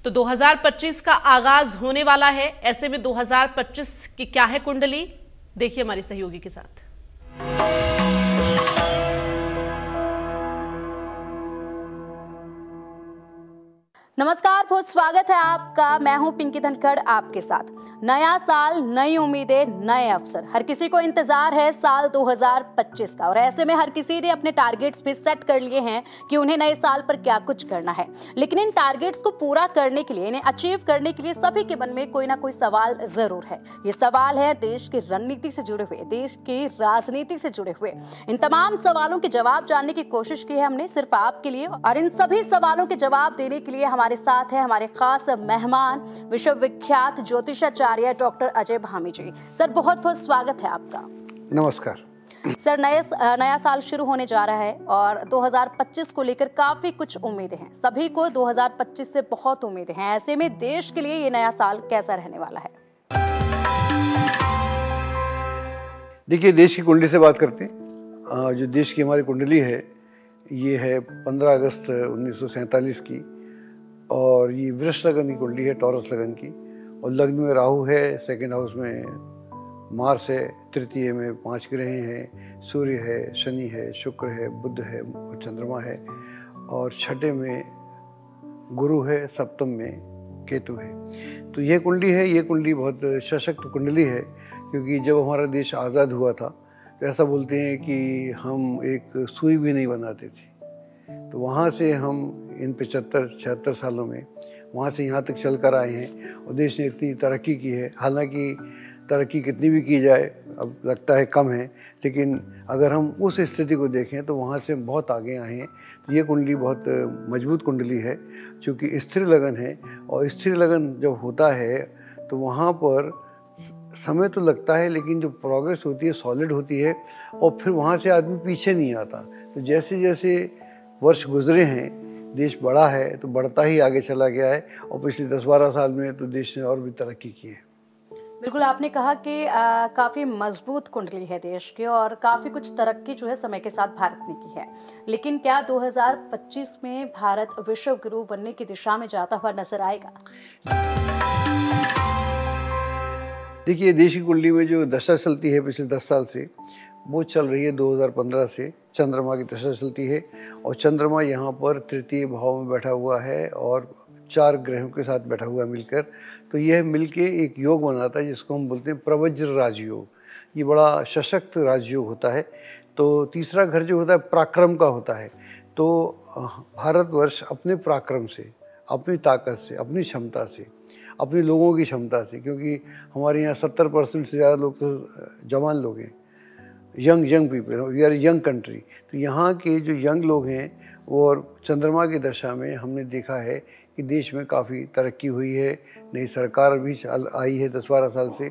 तो 2025 का आगाज होने वाला है। ऐसे में 2025 की क्या है कुंडली, देखिए हमारी सहयोगी के साथ। नमस्कार, बहुत स्वागत है आपका। मैं हूं पिंकी धनखड़ आपके साथ। नया साल, नई उम्मीदें, नए अवसर, हर किसी को इंतजार है साल 2025 का। और ऐसे में हर किसी ने अपने टारगेट्स भी सेट कर लिए हैं कि उन्हें नए साल पर क्या कुछ करना है। लेकिन इन टारगेट्स को पूरा करने के लिए, इन्हें अचीव करने के लिए सभी के मन में कोई ना कोई सवाल जरूर है। ये सवाल है देश की रणनीति से जुड़े हुए, देश की राजनीति से जुड़े हुए। इन तमाम सवालों के जवाब जानने की कोशिश की है हमने सिर्फ आपके लिए। और इन सभी सवालों के जवाब देने के लिए हमारे साथ है हमारे खास मेहमान, विश्वविख्यात ज्योतिषाचार्य डॉक्टर अजय भामी जी। सर, बहुत बहुत स्वागत है आपका। नमस्कार सर। नया साल शुरू होने जा रहा है और 2025 को लेकर काफी कुछ उम्मीदें हैं। सभी को 2025 से बहुत उम्मीदें हैं। ऐसे में देश के लिए ये नया साल कैसा रहने वाला है? देखिए, देश की कुंडली से बात करते हैं। जो देश की हमारी कुंडली है, ये है 15 अगस्त 1947 की, और ये वृष लगन की कुंडली है, टॉरस लगन की। और लग्न में राहु है, सेकंड हाउस में मार्स है, तृतीय में 5 ग्रह हैं, सूर्य है, शनि है, शुक्र है, बुध है और चंद्रमा है, और छठे में गुरु है, सप्तम में केतु है। तो ये कुंडली है। ये कुंडली बहुत सशक्त कुंडली है, क्योंकि जब हमारा देश आज़ाद हुआ था तो ऐसा बोलते हैं कि हम एक सुई भी नहीं बनाते थे। तो वहाँ से हम इन 75-76 सालों में वहाँ से यहाँ तक चल कर आए हैं, और देश ने इतनी तरक्की की है। हालांकि तरक्की कितनी भी की जाए, अब लगता है कम है, लेकिन अगर हम उस स्थिति को देखें तो वहाँ से बहुत आगे आए हैं। तो ये कुंडली बहुत मजबूत कुंडली है, क्योंकि स्थिर लगन है। और स्थिर लगन जब होता है तो वहाँ पर समय तो लगता है, लेकिन जो प्रोग्रेस होती है सॉलिड होती है, और फिर वहाँ से आदमी पीछे नहीं आता। तो जैसे जैसे वर्ष गुजरे हैं, देश बढ़ा है तो बढ़ता ही आगे चला गया है, और पिछले 10-12 साल में तो देश ने और भी तरक्की की है। बिल्कुल, आपने कहा कि काफ़ी मजबूत कुंडली है देश की, और काफ़ी कुछ तरक्की जो है समय के साथ भारत ने की है। लेकिन क्या 2025 में भारत विश्व गुरु बनने की दिशा में जाता हुआ नजर आएगा? देखिए, देश की कुंडली में जो दशा चलती है पिछले 10 साल से, वो चल रही है 2015 से। चंद्रमा की दशा चलती है, और चंद्रमा यहाँ पर तृतीय भाव में बैठा हुआ है और 4 ग्रहों के साथ बैठा हुआ है मिलकर। तो यह मिलके एक योग बनाता है जिसको हम बोलते हैं प्रवज्र राजयोग। ये बड़ा सशक्त राजयोग होता है। तो तीसरा घर जो होता है पराक्रम का होता है। तो भारतवर्ष अपने पराक्रम से, अपनी ताकत से, अपनी क्षमता से, अपने लोगों की क्षमता से, क्योंकि हमारे यहाँ 70% से ज़्यादा लोग तो जवान लोग हैं, young people, we are young country. तो यहाँ के जो यंग लोग हैं वो, और चंद्रमा की दशा में हमने देखा है कि देश में काफ़ी तरक्की हुई है। नई सरकार भी आई है 10-12 साल से,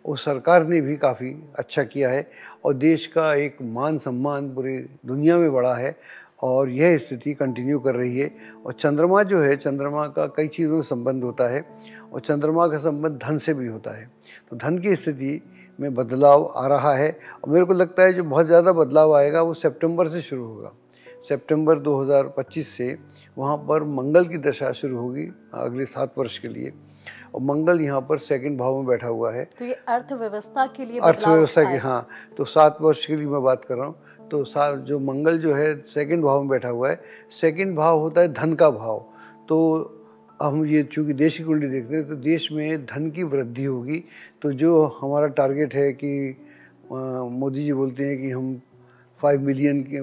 उस सरकार ने भी काफ़ी अच्छा किया है, और देश का एक मान सम्मान पूरी दुनिया में बढ़ा है, और यह स्थिति कंटिन्यू कर रही है। और चंद्रमा जो है, चंद्रमा का कई चीज़ों से संबंध होता है, और चंद्रमा का संबंध धन से भी होता है। तो धन की स्थिति में बदलाव आ रहा है, और मेरे को लगता है जो बहुत ज़्यादा बदलाव आएगा वो सितंबर से शुरू होगा। सितंबर 2025 से वहाँ पर मंगल की दशा शुरू होगी अगले 7 वर्ष के लिए, और मंगल यहाँ पर सेकंड भाव में बैठा हुआ है। तो ये अर्थव्यवस्था के लिए अर्थव्यवस्था की, हाँ, तो 7 वर्ष के लिए मैं बात कर रहा हूँ। तो जो मंगल जो है सेकंड भाव में बैठा हुआ है, सेकंड भाव होता है धन का भाव। तो हम ये चूँकि देश की कुंडली देखते हैं तो देश में धन की वृद्धि होगी। तो जो हमारा टारगेट है कि मोदी जी बोलते हैं कि हम 5 मिलियन की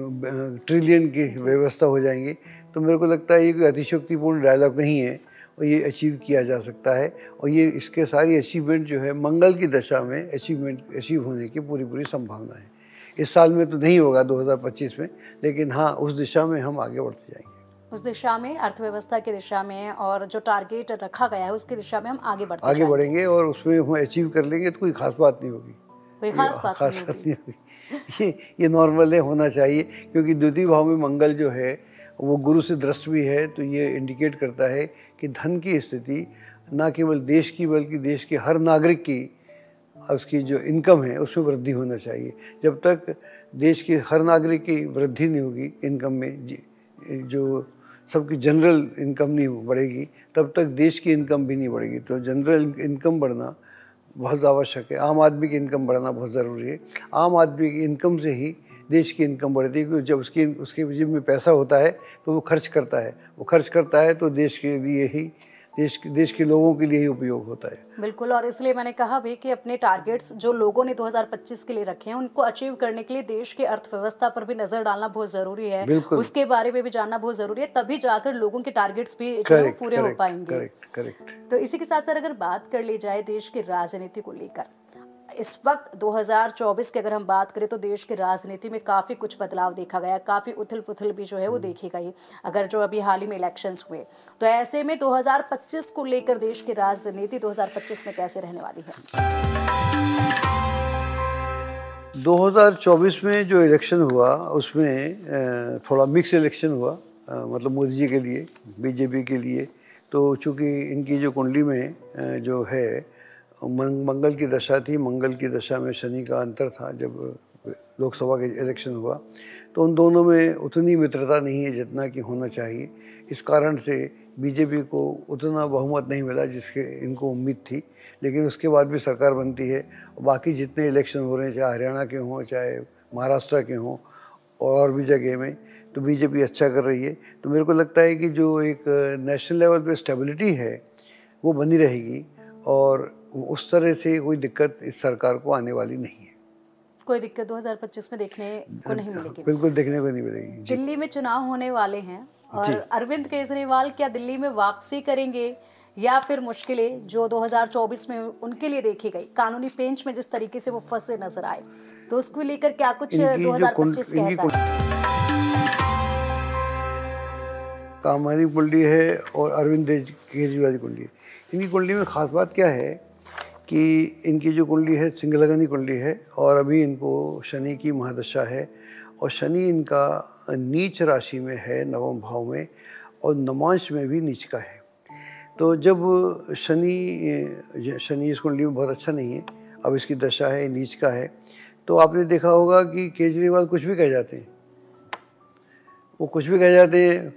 ट्रिलियन की व्यवस्था हो जाएंगे, तो मेरे को लगता है ये कोई अतिशयोक्तिपूर्ण डायलॉग नहीं है, और ये अचीव किया जा सकता है। और ये इसके सारी अचीवमेंट जो है मंगल की दशा में अचीव होने की पूरी संभावना है। इस साल में तो नहीं होगा 2025 में, लेकिन हाँ, उस दिशा में हम आगे बढ़ते जाएंगे। उस दिशा में, अर्थव्यवस्था की दिशा में, और जो टारगेट रखा गया है उसकी दिशा में हम आगे बढ़ेंगे, और उसमें हम अचीव कर लेंगे। तो कोई खास बात नहीं होगी, कोई खास बात नहीं होगी। ये नॉर्मल है, होना चाहिए, क्योंकि द्वितीय भाव में मंगल जो है वो गुरु से दृष्ट भी है। तो ये इंडिकेट करता है कि धन की स्थिति न केवल देश की बल्कि देश के हर नागरिक की, उसकी जो इनकम है उसमें वृद्धि होना चाहिए। जब तक देश के हर नागरिक की वृद्धि नहीं होगी इनकम में, जो सबकी जनरल इनकम नहीं बढ़ेगी तब तक देश की इनकम भी नहीं बढ़ेगी। तो जनरल इनकम बढ़ना बहुत आवश्यक है, आम आदमी की इनकम बढ़ना बहुत ज़रूरी है। आम आदमी की इनकम से ही देश की इनकम बढ़ती है, क्योंकि जब उसके जेब में पैसा होता है तो वो खर्च करता है तो देश के लिए ही देश के लोगों के लिए ही उपयोग होता है। बिल्कुल, और इसलिए मैंने कहा भी कि अपने टारगेट्स जो लोगों ने 2025 के लिए रखे हैं उनको अचीव करने के लिए देश की अर्थव्यवस्था पर भी नजर डालना बहुत जरूरी है, उसके बारे में भी जानना बहुत जरूरी है, तभी जाकर लोगों के टारगेट्स भी पूरे हो पाएंगे। करेक्ट। तो इसी के साथ साथ अगर बात कर ली जाए देश की राजनीति को लेकर, इस वक्त 2024 की अगर हम बात करें तो देश की राजनीति में काफ़ी कुछ बदलाव देखा गया, काफ़ी उथल पुथल भी जो है वो देखी गई। अगर जो अभी हाल ही में इलेक्शंस हुए तो ऐसे में 2025 को लेकर देश की राजनीति 2025 में कैसे रहने वाली है? 2024 में जो इलेक्शन हुआ उसमें थोड़ा मिक्स इलेक्शन हुआ, मतलब मोदी जी के लिए, बीजेपी के लिए। तो चूँकि इनकी जो कुंडली में जो है मंगल की दशा थी, मंगल की दशा में शनि का अंतर था जब लोकसभा के इलेक्शन हुआ, तो उन दोनों में उतनी मित्रता नहीं है जितना कि होना चाहिए। इस कारण से बीजेपी को उतना बहुमत नहीं मिला जिसके इनको उम्मीद थी, लेकिन उसके बाद भी सरकार बनती है। बाकी जितने इलेक्शन हो रहे हैं, चाहे हरियाणा के हों, चाहे महाराष्ट्र के हों और भी जगह में, तो बीजेपी अच्छा कर रही है। तो मेरे को लगता है कि जो एक नेशनल लेवल पे स्टेबिलिटी है वो बनी रहेगी और उस तरह से कोई दिक्कत इस सरकार को आने वाली नहीं है। कोई दिक्कत 2025 में देखने को नहीं मिलेगी? बिल्कुल देखने को नहीं मिलेगी। दिल्ली में चुनाव होने वाले हैं और अरविंद केजरीवाल क्या दिल्ली में वापसी करेंगे या फिर मुश्किलें जो 2024 में उनके लिए देखी गई, कानूनी पेंच में जिस तरीके से वो फंसे नजर आए, तो उसको लेकर क्या कुछ 2025 कहता है? कामानी कुंडली है और अरविंद केजरीवाल की कुंडली है। इनकी कुंडली में खास बात क्या है कि इनकी जो कुंडली है सिंह लगन कुंडली है और अभी इनको शनि की महादशा है और शनि इनका नीच राशि में है, नवम भाव में, और नवांश में भी नीच का है। तो जब शनि इस कुंडली में बहुत अच्छा नहीं है, अब इसकी दशा है, नीच का है, तो आपने देखा होगा कि केजरीवाल कुछ भी कह जाते हैं, वो कुछ भी कह जाते हैं,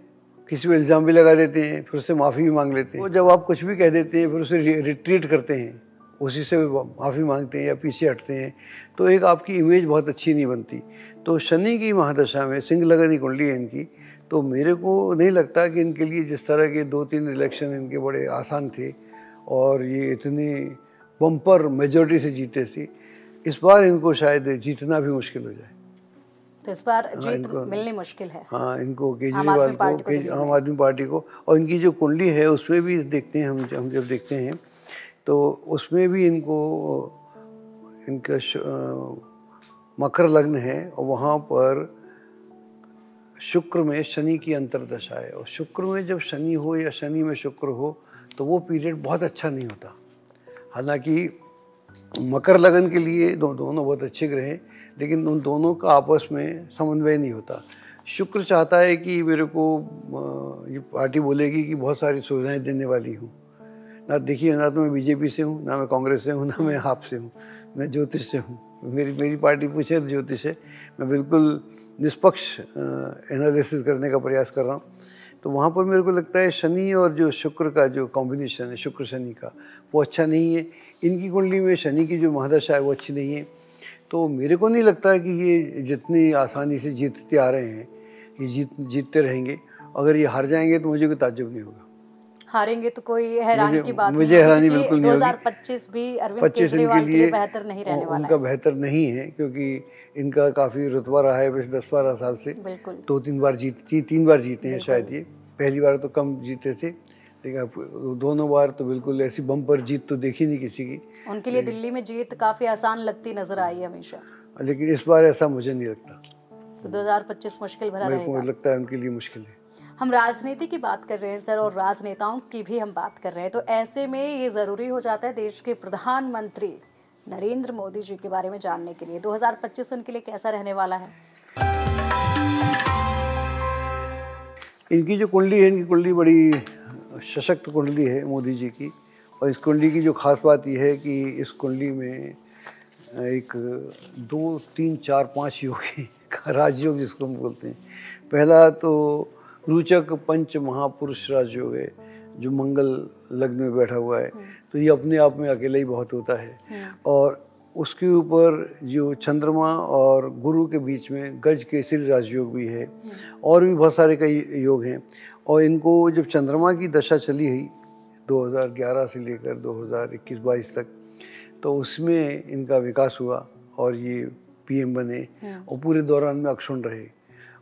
किसी को इल्ज़ाम भी लगा देते हैं, फिर उससे माफ़ी भी मांग लेते हैं। तो जब आप कुछ भी कह देते हैं फिर उसे रिट्रीट करते हैं, उसी से माफ़ी मांगते हैं या पीछे हटते हैं, तो एक आपकी इमेज बहुत अच्छी नहीं बनती। तो शनि की महादशा में सिंह लगन कुंडली है इनकी, तो मेरे को नहीं लगता कि इनके लिए जिस तरह के 2-3 इलेक्शन इनके बड़े आसान थे और ये इतनी बम्पर मेजॉरिटी से जीते थे, इस बार इनको शायद जीतना भी मुश्किल हो जाए। तो इस बार जीत मिलनी मुश्किल है। हाँ, इनको केजरीवाल को, आम आदमी पार्टी को। और इनकी जो कुंडली है उसमें भी देखते हैं हम जब देखते हैं तो उसमें भी इनका मकर लग्न है और वहाँ पर शुक्र में शनि की अंतर्दशा है, और शुक्र में जब शनि हो या शनि में शुक्र हो तो वो पीरियड बहुत अच्छा नहीं होता। हालांकि मकर लगन के लिए दोनों बहुत अच्छे ग्रह हैं, लेकिन उन दोनों का आपस में समन्वय नहीं होता। शुक्र चाहता है कि मेरे को ये पार्टी बोलेगी कि बहुत सारी सुविधाएं देने वाली हूँ। ना देखिए, ना तो मैं बीजेपी से हूँ, ना मैं कांग्रेस से हूँ, ना मैं आप से हूँ, मैं ज्योतिष से हूँ। मेरी पार्टी पूछे तो ज्योतिष है। मैं बिल्कुल निष्पक्ष एनालिसिस करने का प्रयास कर रहा हूँ। तो वहाँ पर मेरे को लगता है शनि और जो शुक्र का जो कॉम्बिनेशन है, शुक्र शनि का, वो अच्छा नहीं है। इनकी कुंडली में शनि की जो महादशा है वो अच्छी नहीं है। तो मेरे को नहीं लगता कि ये जितनी आसानी से जीतते आ रहे हैं ये जीतते रहेंगे। अगर ये हार जाएंगे तो मुझे कोई ताज्जुब नहीं होगा। हारेंगे तो कोई हैरानी की बात मुझे हैरानी बिल्कुल नहीं होगी। 2025 भी अरविंद केजरीवाल के लिए बेहतर नहीं रहने वाला है। उनका बेहतर नहीं है क्योंकि इनका काफ़ी रुतबा रहा है पिछले 10-12 साल से। बिल्कुल 3 बार जीते हैं शायद। ये पहली बार तो कम जीते थे, लेकिन दोनों बार तो बिल्कुल ऐसी बम्पर जीत तो देखी नहीं किसी की। उनके लिए दिल्ली में जीत काफ़ी आसान लगती नजर आई हमेशा, लेकिन इस बार ऐसा मुझे नहीं लगता। तो 2025 मुश्किल भरा रहेगा। मेरे को लगता है उनके लिए मुश्किल है। हम राजनीति की बात कर रहे हैं सर, और राजनेताओं की भी हम बात कर रहे हैं, तो ऐसे में ये ज़रूरी हो जाता है देश के प्रधानमंत्री नरेंद्र मोदी जी के बारे में जानने के लिए 2025 उनके लिए कैसा रहने वाला है। इनकी जो कुंडली है, इनकी कुंडली बड़ी सशक्त कुंडली है मोदी जी की। और इस कुंडली की जो खास बात यह है कि इस कुंडली में एक 2, 3, 4, 5 योग है, राजयोग जिसको हम बोलते हैं। पहला तो रोचक पंच महापुरुष राजयोग है जो मंगल लग्न में बैठा हुआ है, तो ये अपने आप में अकेला ही बहुत होता है। और उसके ऊपर जो चंद्रमा और गुरु के बीच में गज केसरी राजयोग भी है, और भी बहुत सारे कई योग हैं। और इनको जब चंद्रमा की दशा चली हुई 2011 से लेकर 2021-22 तक, तो उसमें इनका विकास हुआ और ये पीएम बने और पूरे दौरान में अक्षुण्ण रहे।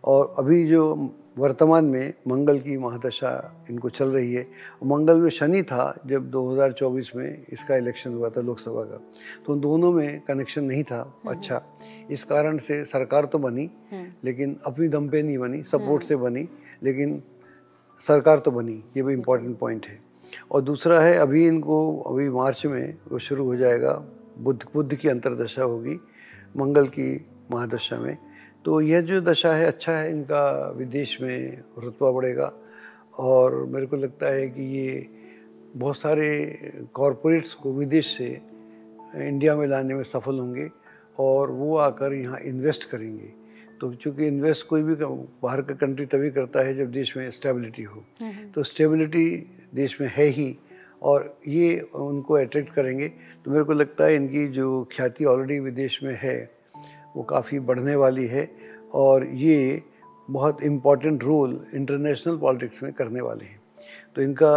और अभी जो वर्तमान में मंगल की महादशा इनको चल रही है, मंगल में शनि था जब 2024 में इसका इलेक्शन हुआ था लोकसभा का, तो उन दोनों में कनेक्शन नहीं था अच्छा। इस कारण से सरकार तो बनी लेकिन अपनी दम पे नहीं बनी, सपोर्ट से बनी, लेकिन सरकार तो बनी, ये भी इम्पोर्टेंट पॉइंट है। और दूसरा है अभी मार्च में वो शुरू हो जाएगा, बुध की अंतर्दशा होगी मंगल की महादशा में। तो यह जो दशा है अच्छा है, इनका विदेश में रुतबा बढ़ेगा। और मेरे को लगता है कि ये बहुत सारे कॉरपोरेट्स को विदेश से इंडिया में लाने में सफल होंगे और वो आकर यहाँ इन्वेस्ट करेंगे। तो चूँकि इन्वेस्ट कोई भी बाहर का कंट्री तभी करता है जब देश में स्टेबिलिटी हो, तो स्टेबिलिटी देश में है ही, और ये उनको अट्रैक्ट करेंगे। तो मेरे को लगता है इनकी जो ख्याति ऑलरेडी विदेश में है वो काफ़ी बढ़ने वाली है, और ये बहुत इम्पॉर्टेंट रोल इंटरनेशनल पॉलिटिक्स में करने वाले हैं। तो इनका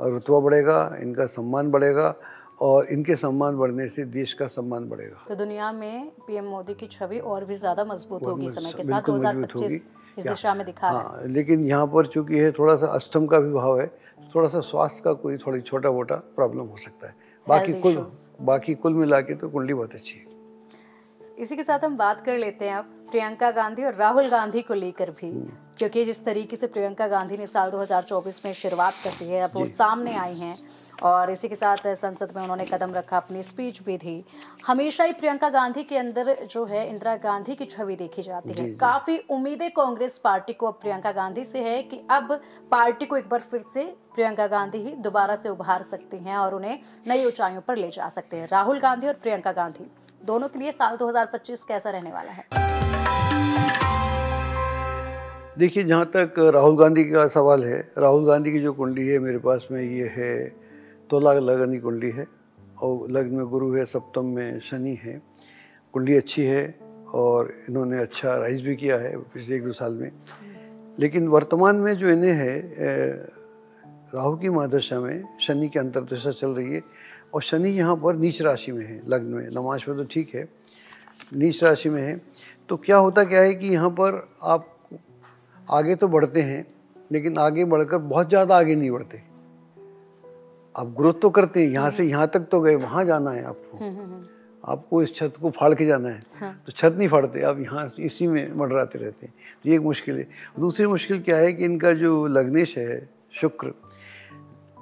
रुतबा बढ़ेगा, इनका सम्मान बढ़ेगा, और इनके सम्मान बढ़ने से देश का सम्मान बढ़ेगा। तो दुनिया में पीएम मोदी की छवि और भी ज़्यादा मजबूत होगी समय के साथ। 2025 इस दिशा में दिखा रहा है। लेकिन यहाँ पर चूँकि है थोड़ा सा अष्टम का भी भाव है, थोड़ा सा स्वास्थ्य का कोई थोड़ी छोटा मोटा प्रॉब्लम हो सकता है। बाकी कुल मिला के तो कुंडली बहुत अच्छी है। इसी के साथ हम बात कर लेते हैं अब प्रियंका गांधी और राहुल गांधी को लेकर भी, क्योंकि जिस तरीके से प्रियंका गांधी ने साल 2024 में शुरुआत कर दी है, अब वो सामने आई हैं और इसी के साथ संसद में उन्होंने कदम रखा, अपनी स्पीच भी दी। हमेशा ही प्रियंका गांधी के अंदर जो है इंदिरा गांधी की छवि देखी जाती है। काफी उम्मीदें कांग्रेस पार्टी को अब प्रियंका गांधी से है कि अब पार्टी को एक बार फिर से प्रियंका गांधी ही दोबारा से उभार सकती हैं और उन्हें नई ऊंचाइयों पर ले जा सकते हैं। राहुल गांधी और प्रियंका गांधी दोनों के लिए साल 2025 कैसा रहने वाला है? देखिए, जहाँ तक राहुल गांधी का सवाल है, राहुल गांधी की जो कुंडली है मेरे पास में ये है तुला लगन की कुंडली है, और लग्न में गुरु है, सप्तम में शनि है। कुंडली अच्छी है और इन्होंने अच्छा राइज भी किया है पिछले 1-2 साल में। लेकिन वर्तमान में जो इन्हें है, राहु की महादशा में शनि की अंतर्दशा चल रही है, और शनि यहाँ पर नीच राशि में है, लग्न में, नमाज में तो ठीक है, नीच राशि में है। तो क्या होता क्या है कि यहाँ पर आप आगे तो बढ़ते हैं, लेकिन आगे बढ़कर बहुत ज़्यादा आगे नहीं बढ़ते। आप ग्रोथ तो करते हैं, यहाँ से यहाँ तक तो गए, वहाँ जाना है आपको इस छत को फाड़ के जाना है। तो छत नहीं फाड़ते, आप यहाँ इसी में मंडराते रहते हैं। ये एक मुश्किल है। दूसरी मुश्किल क्या है कि इनका जो लग्नेश है शुक्र,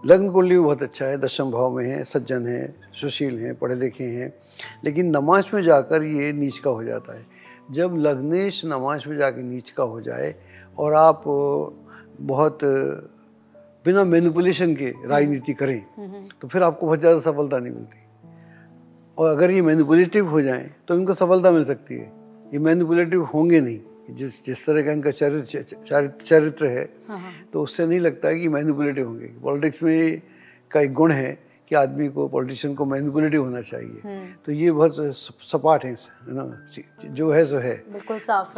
लग्न कुंडली भी बहुत अच्छा है, 10वें भाव में है, सज्जन है, सुशील हैं, पढ़े लिखे हैं, लेकिन नमाज में जाकर ये नीच का हो जाता है। जब लग्नेश नमाज में जाकर नीच का हो जाए और आप बहुत बिना मैनिपुलेशन के राजनीति करें, तो फिर आपको बहुत ज़्यादा सफलता नहीं मिलती। और अगर ये मैनिपुलेटिव हो जाएं तो इनको सफलता मिल सकती है। ये मैनिपुलेटिव होंगे नहीं, जिस तरह का इनका चरित्र है, तो उससे नहीं लगता है कि मैनिपुलेटिव होंगे। पॉलिटिक्स में का एक गुण है कि आदमी को, पॉलिटिशियन को मैनिपुलेटिव होना चाहिए। तो ये बहुत सपाट है ना, जो है सो है, बिल्कुल साफ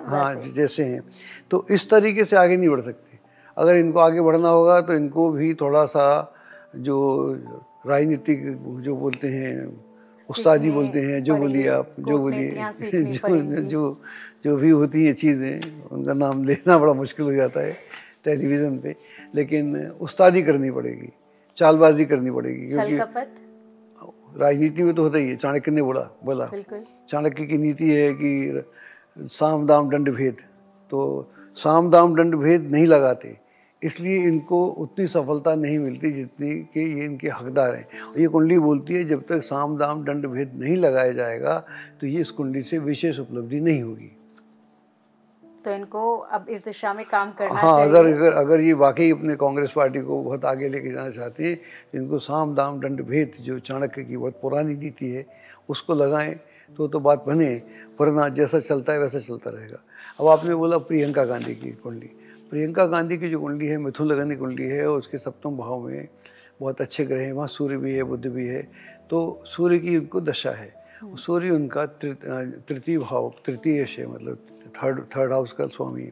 हाँ जैसे हैं। तो इस तरीके से आगे नहीं बढ़ सकते। अगर इनको आगे बढ़ना होगा तो इनको भी थोड़ा सा जो राजनीतिक जो बोलते हैं, उस्तादी बोलते हैं, जो बोलिए आप, जो बोलिए, जो भी होती हैं चीज़ें, उनका नाम लेना बड़ा मुश्किल हो जाता है टेलीविज़न पे, लेकिन उस्तादी करनी पड़ेगी, चालबाजी करनी पड़ेगी, क्योंकि राजनीति में तो होता ही है। चाणक्य ने बोला चाणक्य की नीति है कि साम दाम दंड भेद, तो साम दाम दंड भेद नहीं लगाते, इसलिए इनको उतनी सफलता नहीं मिलती जितनी कि ये इनके हकदार हैं। और ये कुंडली बोलती है जब तक साम दाम दंड भेद नहीं लगाया जाएगा तो ये इस कुंडली से विशेष उपलब्धि नहीं होगी। तो इनको अब इस दिशा में काम करना चाहिए। अगर ये वाकई अपने कांग्रेस पार्टी को बहुत आगे लेके जाना चाहते हैं, इनको साम दाम दंड भेद जो चाणक्य की बहुत पुरानी नीति है उसको लगाएं तो बात बने, वरना जैसा चलता है वैसा चलता रहेगा। अब आपने बोला प्रियंका गांधी की कुंडली, प्रियंका गांधी की जो कुंडली है मिथुन लगन की कुंडली है, और उसके सप्तम भाव में बहुत अच्छे ग्रह हैं, वहाँ सूर्य भी है, बुध भी है, तो सूर्य की उनको दशा है। सूर्य उनका तृतीय भाव, तृतीय है, मतलब थर्ड हाउस का स्वामी।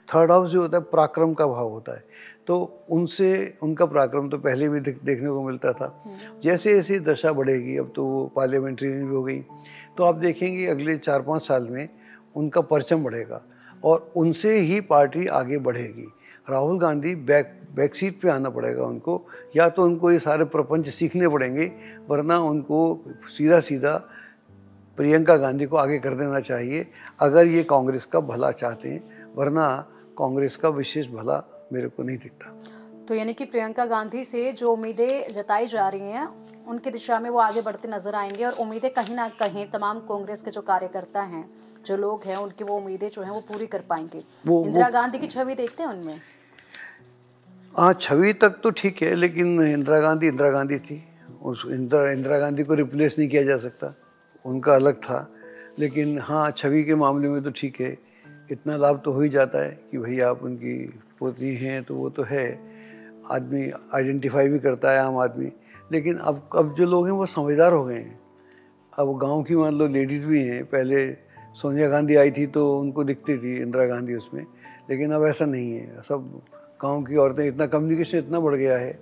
थर्ड हाउस जो होता है पराक्रम का भाव होता है, तो उनसे उनका पराक्रम तो पहले भी देखने को मिलता था। जैसे जैसे दशा बढ़ेगी, अब तो वो पार्लियामेंट्री भी हो गई, तो आप देखेंगे अगले 4-5 साल में उनका परचम बढ़ेगा और उनसे ही पार्टी आगे बढ़ेगी। राहुल गांधी बैक सीट पे आना पड़ेगा उनको, या तो उनको ये सारे प्रपंच सीखने पड़ेंगे, वरना उनको सीधा सीधा प्रियंका गांधी को आगे कर देना चाहिए अगर ये कांग्रेस का भला चाहते हैं, वरना कांग्रेस का विशेष भला मेरे को नहीं दिखता। तो यानी कि प्रियंका गांधी से जो उम्मीदें जताई जा रही हैं उनकी दिशा में वो आगे बढ़ते नजर आएंगे, और उम्मीदें कहीं ना कहीं तमाम कांग्रेस के जो कार्यकर्ता हैं, जो लोग हैं, उनकी वो उम्मीदें जो हैं वो पूरी कर पाएंगे। इंदिरा गांधी की छवि देखते हैं उनमें? हाँ, छवि तक तो ठीक है, लेकिन इंदिरा गांधी थी, उस इंदिरा गांधी को रिप्लेस नहीं किया जा सकता, उनका अलग था। लेकिन हाँ, छवि के मामले में तो ठीक है, इतना लाभ तो हो ही जाता है कि भाई आप उनकी पोती हैं, तो वो तो है, आदमी आइडेंटिफाई भी करता है, आम आदमी। लेकिन अब जो लोग हैं वो समझदार हो गए हैं। अब गांव की मान लो लेडीज़ भी हैं, पहले सोनिया गांधी आई थी तो उनको दिखती थी इंदिरा गांधी उसमें, लेकिन अब ऐसा नहीं है। सब गांव की औरतें, इतना कम्युनिकेशन इतना बढ़ गया है,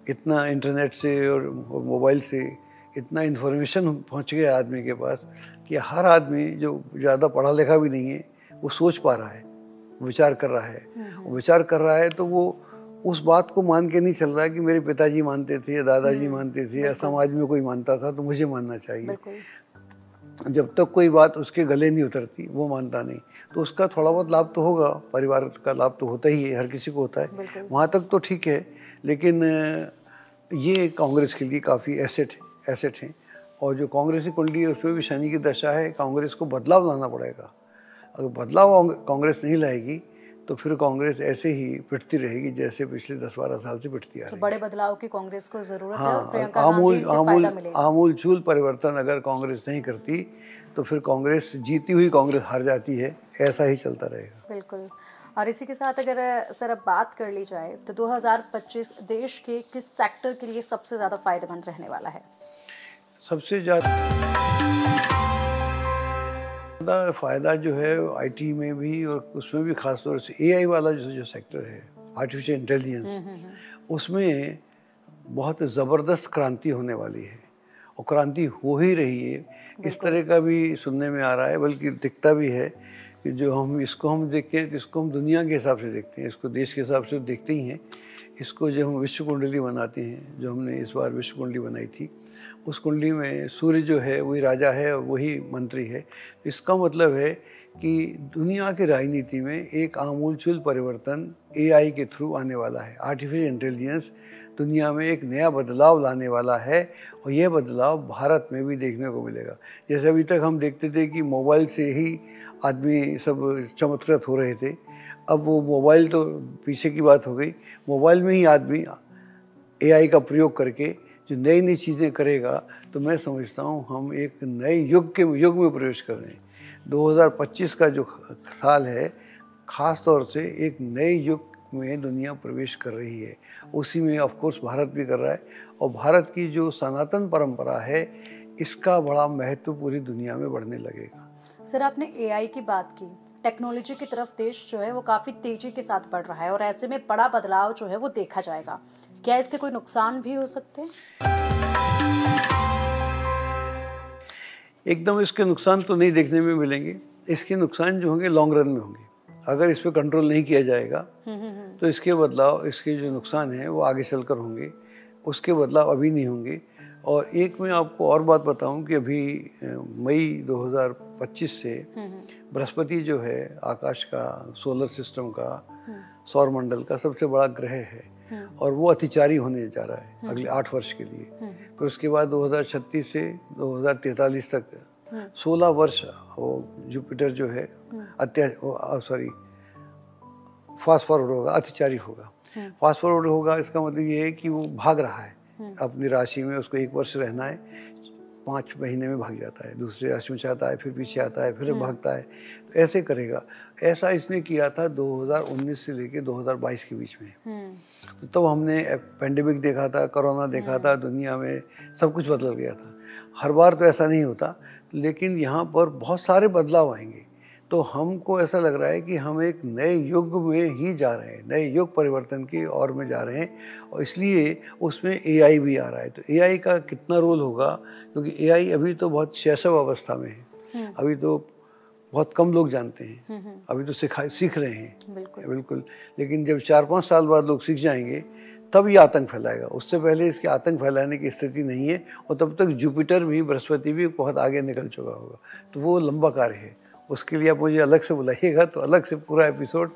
इतना इंटरनेट से और मोबाइल से इतना इन्फॉर्मेशन पहुंच गया आदमी के पास कि हर आदमी जो ज़्यादा पढ़ा लिखा भी नहीं है वो सोच पा रहा है, विचार कर रहा है। विचार कर रहा है तो वो उस बात को मान के नहीं चल रहा है कि मेरे पिताजी मानते थे या दादाजी मानते थे या समाज में कोई मानता था तो मुझे मानना चाहिए। जब तक कोई बात उसके गले नहीं उतरती वो मानता नहीं, तो उसका थोड़ा बहुत लाभ तो होगा, परिवार का लाभ तो होता ही है, हर किसी को होता है, वहाँ तक तो ठीक है। लेकिन ये कांग्रेस के लिए काफ़ी एसेट हैं, और जो कांग्रेस की कुंडली है उसमें भी शनि की दशा है। कांग्रेस को बदलाव लाना पड़ेगा, अगर बदलाव कांग्रेस नहीं लाएगी तो फिर कांग्रेस ऐसे ही पिटती रहेगी जैसे पिछले 10-12 साल से पिटती आ रही है। तो बड़े बदलाव की कांग्रेस को जरूरत है, हाँ, और प्रियंका गांधी से फायदा मिलेगा। आमूल परिवर्तन अगर कांग्रेस नहीं करती तो फिर कांग्रेस, जीती हुई कांग्रेस हार जाती है, ऐसा ही चलता रहेगा। बिल्कुल। और इसी के साथ अगर सर अब बात कर ली जाए तो 2025 देश के किस सेक्टर के लिए सबसे ज़्यादा फायदेमंद रहने वाला है? सबसे ज़्यादा फ़ायदा जो है आईटी में भी, और उसमें भी ख़ास तौर से एआई वाला जो सेक्टर है, आर्टिफिशियल इंटेलिजेंस, उसमें बहुत ज़बरदस्त क्रांति होने वाली है, और क्रांति हो ही रही है। इस तरह का भी सुनने में आ रहा है, बल्कि दिखता भी है कि जो इसको हम देखते हैं, इसको हम दुनिया के हिसाब से देखते हैं, इसको देश के हिसाब से देखते ही हैं। इसको जब हम विश्व कुंडली बनाते हैं, जो हमने इस बार विश्व कुंडली बनाई थी, उस कुंडली में सूर्य जो है वही राजा है और वही मंत्री है। इसका मतलब है कि दुनिया की राजनीति में एक आमूलचूल परिवर्तन एआई के थ्रू आने वाला है। आर्टिफिशियल इंटेलिजेंस दुनिया में एक नया बदलाव लाने वाला है, और यह बदलाव भारत में भी देखने को मिलेगा। जैसे अभी तक हम देखते थे कि मोबाइल से ही आदमी सब चमत्कृत हो रहे थे, अब वो मोबाइल तो पीछे की बात हो गई, मोबाइल में ही आदमी एआई का प्रयोग करके जो नई नई चीज़ें करेगा, तो मैं समझता हूँ हम एक नए युग में प्रवेश कर रहे हैं। 2025 का जो साल है, ख़ास तौर से एक नए युग में दुनिया प्रवेश कर रही है। उसी में ऑफ कोर्स भारत भी कर रहा है, और भारत की जो सनातन परंपरा है, इसका बड़ा महत्व पूरी दुनिया में बढ़ने लगेगा। सर, आपने एआई की बात की, टेक्नोलॉजी की तरफ देश जो है वो काफ़ी तेज़ी के साथ बढ़ रहा है, और ऐसे में बड़ा बदलाव जो है वो देखा जाएगा। क्या इसके कोई नुकसान भी हो सकते हैं? एकदम इसके नुकसान तो नहीं देखने में मिलेंगे। इसके नुकसान जो होंगे लॉन्ग रन में होंगे। अगर इस पर कंट्रोल नहीं किया जाएगा तो इसके जो नुकसान हैं वो आगे चलकर होंगे, उसके बदलाव अभी नहीं होंगे। और एक मैं आपको और बात बताऊं कि अभी मई 2025 से बृहस्पति जो है आकाश का, सोलर सिस्टम का, सौर मंडल का सबसे बड़ा ग्रह है, और वो अतिचारी होने जा रहा है अगले 8 वर्ष के लिए। फिर उसके बाद 2036 से 2043 तक 16 वर्ष वो जुपिटर जो है फास्ट फॉरवर्ड होगा, अतिचारी होगा। फास्ट फॉरवर्ड होगा, इसका मतलब ये है कि वो भाग रहा है अपनी राशि में, उसको 1 वर्ष रहना है, 5 महीने में भाग जाता है, दूसरे राशि में आता है, फिर पीछे आता है, फिर भागता है, तो ऐसे करेगा। ऐसा इसने किया था 2019 से लेके 2022 के बीच में। तो तब हमने पेंडेमिक देखा था, कोरोना देखा था, दुनिया में सब कुछ बदल गया था। हर बार तो ऐसा नहीं होता, लेकिन यहाँ पर बहुत सारे बदलाव आएंगे। तो हमको ऐसा लग रहा है कि हम एक नए युग में ही जा रहे हैं, नए युग परिवर्तन की ओर में जा रहे हैं, और इसलिए उसमें एआई भी आ रहा है। तो एआई का कितना रोल होगा, क्योंकि एआई अभी तो बहुत शैशव अवस्था में है, अभी तो बहुत कम लोग जानते हैं, अभी तो सीख रहे हैं। बिल्कुल। लेकिन जब 4-5 साल बाद लोग सीख जाएंगे तब ये आतंक फैलाएगा, उससे पहले इसके आतंक फैलाने की स्थिति नहीं है, और तब तक जुपिटर भी, बृहस्पति भी बहुत आगे निकल चुका होगा। तो वो लंबा कार्य है, उसके लिए आप मुझे अलग से बुलाइएगा तो अलग से पूरा एपिसोड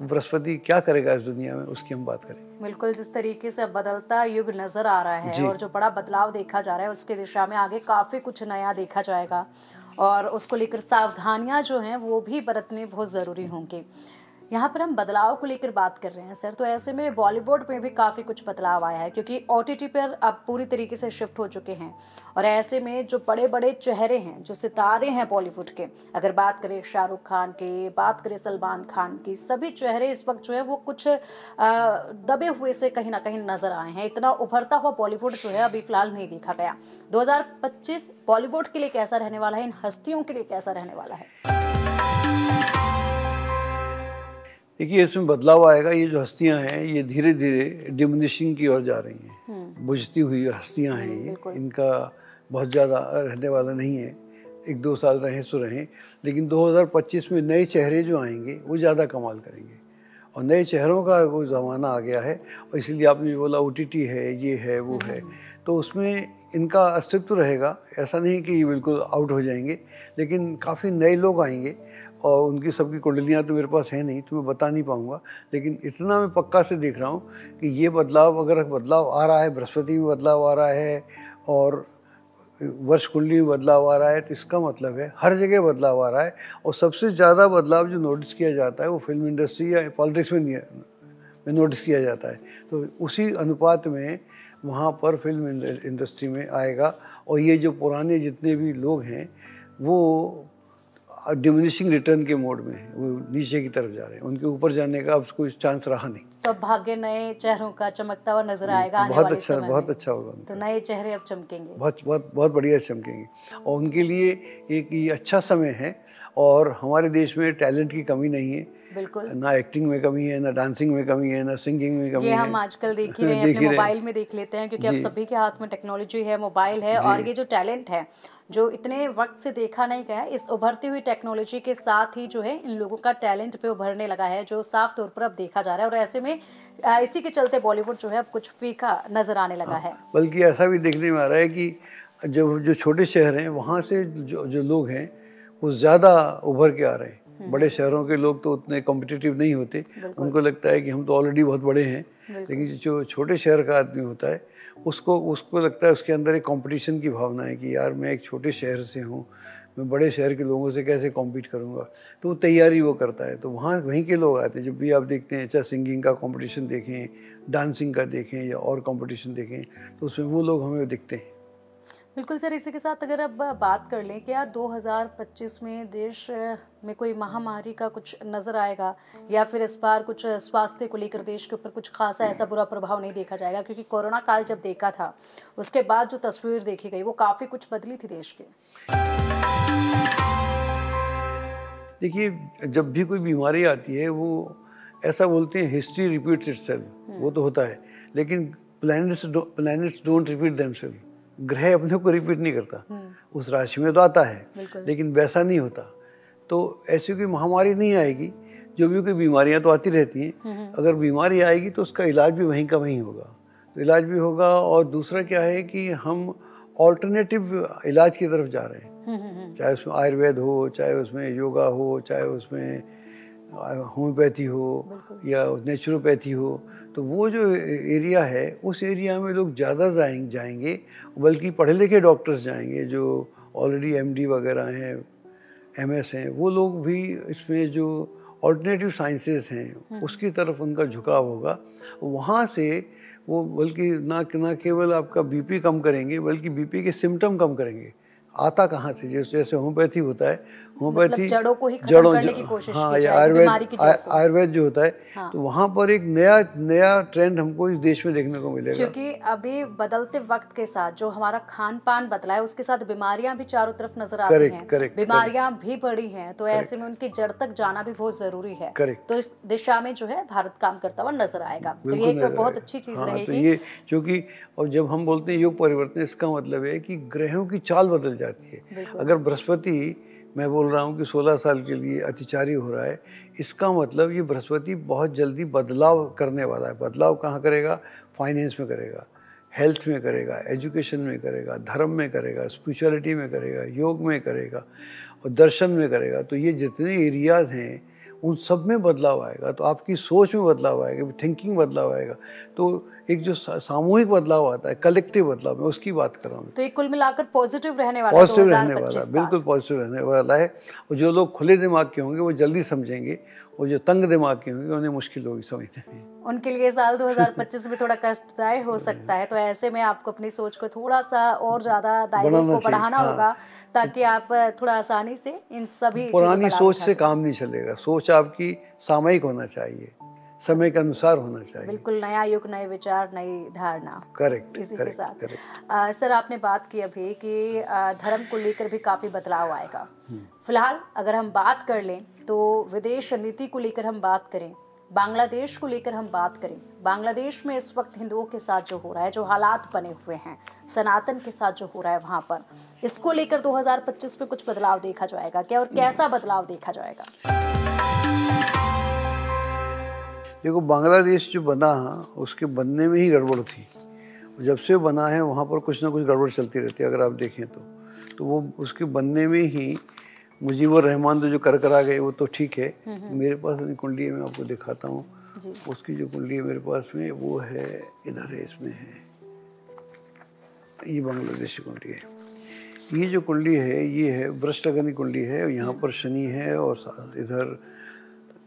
बृहस्पति क्या करेगा इस दुनिया में उसकी हम बात करेंगे। बिल्कुल, जिस तरीके से बदलता युग नजर आ रहा है और जो बड़ा बदलाव देखा जा रहा है उसके दिशा में आगे काफी कुछ नया देखा जाएगा, और उसको लेकर सावधानियां जो हैं वो भी बरतनी बहुत ज़रूरी होंगी। यहाँ पर हम बदलाव को लेकर बात कर रहे हैं सर, तो ऐसे में बॉलीवुड में भी काफ़ी कुछ बदलाव आया है, क्योंकि ओटीटी पर अब पूरी तरीके से शिफ्ट हो चुके हैं, और ऐसे में जो बड़े बड़े चेहरे हैं, जो सितारे हैं बॉलीवुड के, अगर बात करें शाहरुख खान के, बात करें सलमान खान की, सभी चेहरे इस वक्त जो है वो कुछ दबे हुए से कहीं ना कहीं नजर आए हैं। इतना उभरता हुआ बॉलीवुड जो है अभी फिलहाल नहीं देखा गया। 2025 बॉलीवुड के लिए कैसा रहने वाला है, इन हस्तियों के लिए कैसा रहने वाला है? देखिए, इसमें बदलाव आएगा। ये जो हस्तियां हैं ये धीरे धीरे डिमिनिशिंग की ओर जा रही हैं, बुझती हुई हस्तियां हैं ये, इनका बहुत ज़्यादा रहने वाला नहीं है। 1-2 साल रहें सो रहें, लेकिन 2025 में नए चेहरे जो आएंगे वो ज़्यादा कमाल करेंगे, और नए चेहरों का वो ज़माना आ गया है। और इसलिए आपने जो बोला ओटीटी है, ये है, वो है, तो उसमें इनका अस्तित्व रहेगा। ऐसा नहीं कि ये बिल्कुल आउट हो जाएंगे, लेकिन काफ़ी नए लोग आएंगे, और उनकी सबकी कुंडलियाँ तो मेरे पास है नहीं, तो मैं बता नहीं पाऊँगा। लेकिन इतना मैं पक्का से देख रहा हूँ कि ये बदलाव, अगर बदलाव आ रहा है, बृहस्पति में बदलाव आ रहा है और वर्ष कुंडली में बदलाव आ रहा है, तो इसका मतलब है हर जगह बदलाव आ रहा है। और सबसे ज़्यादा बदलाव जो नोटिस किया जाता है वो फिल्म इंडस्ट्री या पॉलिटिक्स में नोटिस किया जाता है। तो उसी अनुपात में वहाँ पर फिल्म इंडस्ट्री में आएगा, और ये जो पुराने जितने भी लोग हैं वो डिमिनिशिंग रिटर्न के मोड में है, वो नीचे की तरफ जा रहे हैं, उनके ऊपर जाने का अब कोई चांस रहा नहीं। तो अब भाग्य नए चेहरों का चमकता हुआ नजर आएगा आने बहुत वाले अच्छा, समय बहुत में। अच्छा होगा। तो नए चेहरे अब चमकेंगे, बहुत बढ़िया चमकेंगे, और उनके लिए एक ये अच्छा समय है। और हमारे देश में टैलेंट की कमी नहीं है, बिल्कुल, ना एक्टिंग में कमी है, ना डांसिंग में कमी है, ना सिंगिंग में कमी है। ये हम आजकल देख ही रहे हैं, अपने मोबाइल में देख लेते हैं, क्योंकि अब सभी के हाथ में टेक्नोलॉजी है, मोबाइल है, और ये जो टैलेंट है जो इतने वक्त से देखा नहीं गया, इस उभरती हुई टेक्नोलॉजी के साथ ही जो है इन लोगों का टैलेंट पे उभरने लगा है, जो साफ तौर पर अब देखा जा रहा है। और ऐसे में इसी के चलते बॉलीवुड जो है अब कुछ फीका नजर आने लगा है। बल्कि ऐसा भी देखने में आ रहा है कि जो छोटे शहर हैं वहाँ से जो लोग हैं वो ज़्यादा उभर के आ रहे हैं। बड़े शहरों के लोग तो उतने कॉम्पिटिटिव नहीं होते, उनको लगता है कि हम तो ऑलरेडी बहुत बड़े हैं। लेकिन जो छोटे शहर का आदमी होता है उसको लगता है, उसके अंदर एक कंपटीशन की भावना है कि यार मैं एक छोटे शहर से हूँ, मैं बड़े शहर के लोगों से कैसे कॉम्पीट करूँगा। तो वो तैयारी वो करता है, तो वहीं के लोग आते हैं। जब भी आप देखते हैं, चाहे सिंगिंग का कंपटीशन देखें, डांसिंग का देखें या और कंपटीशन देखें, तो उसमें वो लोग हमें दिखते हैं। बिल्कुल सर, इसी के साथ अगर अब बात कर लें, क्या 2025 में देश में कोई महामारी का कुछ नज़र आएगा, या फिर इस बार कुछ स्वास्थ्य को लेकर देश के ऊपर कुछ खासा ऐसा बुरा प्रभाव नहीं देखा जाएगा? क्योंकि कोरोना काल जब देखा था उसके बाद जो तस्वीर देखी गई वो काफ़ी कुछ बदली थी देश के। देखिए, जब भी कोई बीमारी आती है वो ऐसा बोलते हैं हिस्ट्री रिपीट्स इटसेल्फ, वो तो होता है, लेकिन प्लैनेट्स डोंट रिपीट देमसेल्फ। ग्रह अपने को रिपीट नहीं करता, उस राशि में तो आता है लेकिन वैसा नहीं होता। तो ऐसी कोई महामारी नहीं आएगी, जो भी कोई बीमारियां तो आती रहती हैं। अगर बीमारी आएगी तो उसका इलाज भी वहीं का वहीं होगा, तो इलाज भी होगा। और दूसरा क्या है कि हम ऑल्टरनेटिव इलाज की तरफ जा रहे हैं, चाहे उसमें आयुर्वेद हो, चाहे उसमें योगा हो, चाहे उसमें होम्योपैथी हो या नेचुरोपैथी हो। तो वो जो एरिया है उस एरिया में लोग ज़्यादा जाएंगे, बल्कि पढ़े लिखे डॉक्टर्स जाएंगे जो ऑलरेडी एमडी वगैरह हैं, एमएस हैं। वो लोग भी इसमें जो ऑल्टरनेटिव साइंसेस हैं उसकी तरफ उनका झुकाव होगा। वहाँ से वो बल्कि ना केवल आपका बीपी कम करेंगे, बल्कि बीपी के सिम्टम कम करेंगे। आता कहाँ से, जैसे होम्योपैथी होता है, होम्योपैथी मतलब जड़ों को ही खत्म करने की कोशिश हाँ, की या जाएगी, बीमारी की जड़ को। आयुर्वेद जो होता है, हाँ। तो वहाँ पर एक नया ट्रेंड हमको इस देश में देखने को मिलेगा। क्योंकि अभी बदलते वक्त के साथ जो हमारा खान पान बदला है, उसके साथ बीमारियां भी चारों तरफ नजर आती हैं, बीमारियां भी बढ़ी हैं, तो ऐसे में उनकी जड़ तक जाना भी बहुत जरूरी है। तो इस दिशा में जो है भारत काम करता हुआ नजर आएगा, तो ये एक बहुत अच्छी चीज रहेगी। तो ये क्योंकि और जब हम बोलते हैं योग परिवर्तन, इसका मतलब है कि ग्रहों की चाल बदल जाती है। अगर बृहस्पति, मैं बोल रहा हूँ कि 16 साल के लिए अतिचारी हो रहा है, इसका मतलब ये बृहस्पति बहुत जल्दी बदलाव करने वाला है। बदलाव कहाँ करेगा? फाइनेंस में करेगा, हेल्थ में करेगा, एजुकेशन में करेगा, धर्म में करेगा, स्पिरिचुअलिटी में करेगा, योग में करेगा और दर्शन में करेगा। तो ये जितने एरियाज हैं उन सब में बदलाव आएगा, तो आपकी सोच में बदलाव आएगा, थिंकिंग बदलाव आएगा। तो एक जो सामूहिक बदलाव आता है, कलेक्टिव बदलाव, मैं उसकी बात कर रहा हूँ। तो ये कुल मिलाकर पॉजिटिव रहने वाला, पॉजिटिव रहने वाला, बिल्कुल पॉजिटिव रहने वाला है। और जो लोग खुले दिमाग के होंगे वो जल्दी समझेंगे, और जो तंग दिमाग के होंगे उन्हें मुश्किल होगी समझने में। उनके लिए साल 2025 में थोड़ा कष्टदायी हो सकता है, तो ऐसे में आपको अपनी सोच को थोड़ा सा और ज्यादा दायरे को बढ़ाना होगा, ताकि आप थोड़ा आसानी से इन सभी पुरानी सोच से काम नहीं चलेगा। सोच आपकी सामयिक होना चाहिए, समय के अनुसार होना चाहिए। बिल्कुल, नया युग, नए विचार, नई धारणा। करेक्ट। इसी के साथ सर, आपने बात की अभी कि धर्म को लेकर भी काफी बदलाव आएगा। फिलहाल अगर हम बात कर लें तो विदेश नीति को लेकर हम बात करें, बांग्लादेश को लेकर हम बात करें, बांग्लादेश में इस वक्त हिंदुओं के साथ जो हो रहा है, जो हालात बने हुए हैं, सनातन के साथ जो हो रहा है वहां पर, इसको लेकर 2025 में कुछ बदलाव देखा जाएगा क्या, और कैसा बदलाव देखा जाएगा? देखो, बांग्लादेश जो बना उसके बनने में ही गड़बड़ थी। जब से बना है वहाँ पर कुछ ना कुछ गड़बड़ चलती रहती है। अगर आप देखें तो वो उसके बनने में ही मुजीबुर रहमान तो जो करा गए वो तो ठीक है। मेरे पास अपनी कुंडली है, मैं आपको दिखाता हूँ। उसकी जो कुंडली है मेरे पास में, वो है इधर है, इसमें है, ये बांग्लादेश की कुंडली है। ये जो कुंडली है ये है वृश्चिक अग्नि कुंडली है, यहाँ पर शनि है और इधर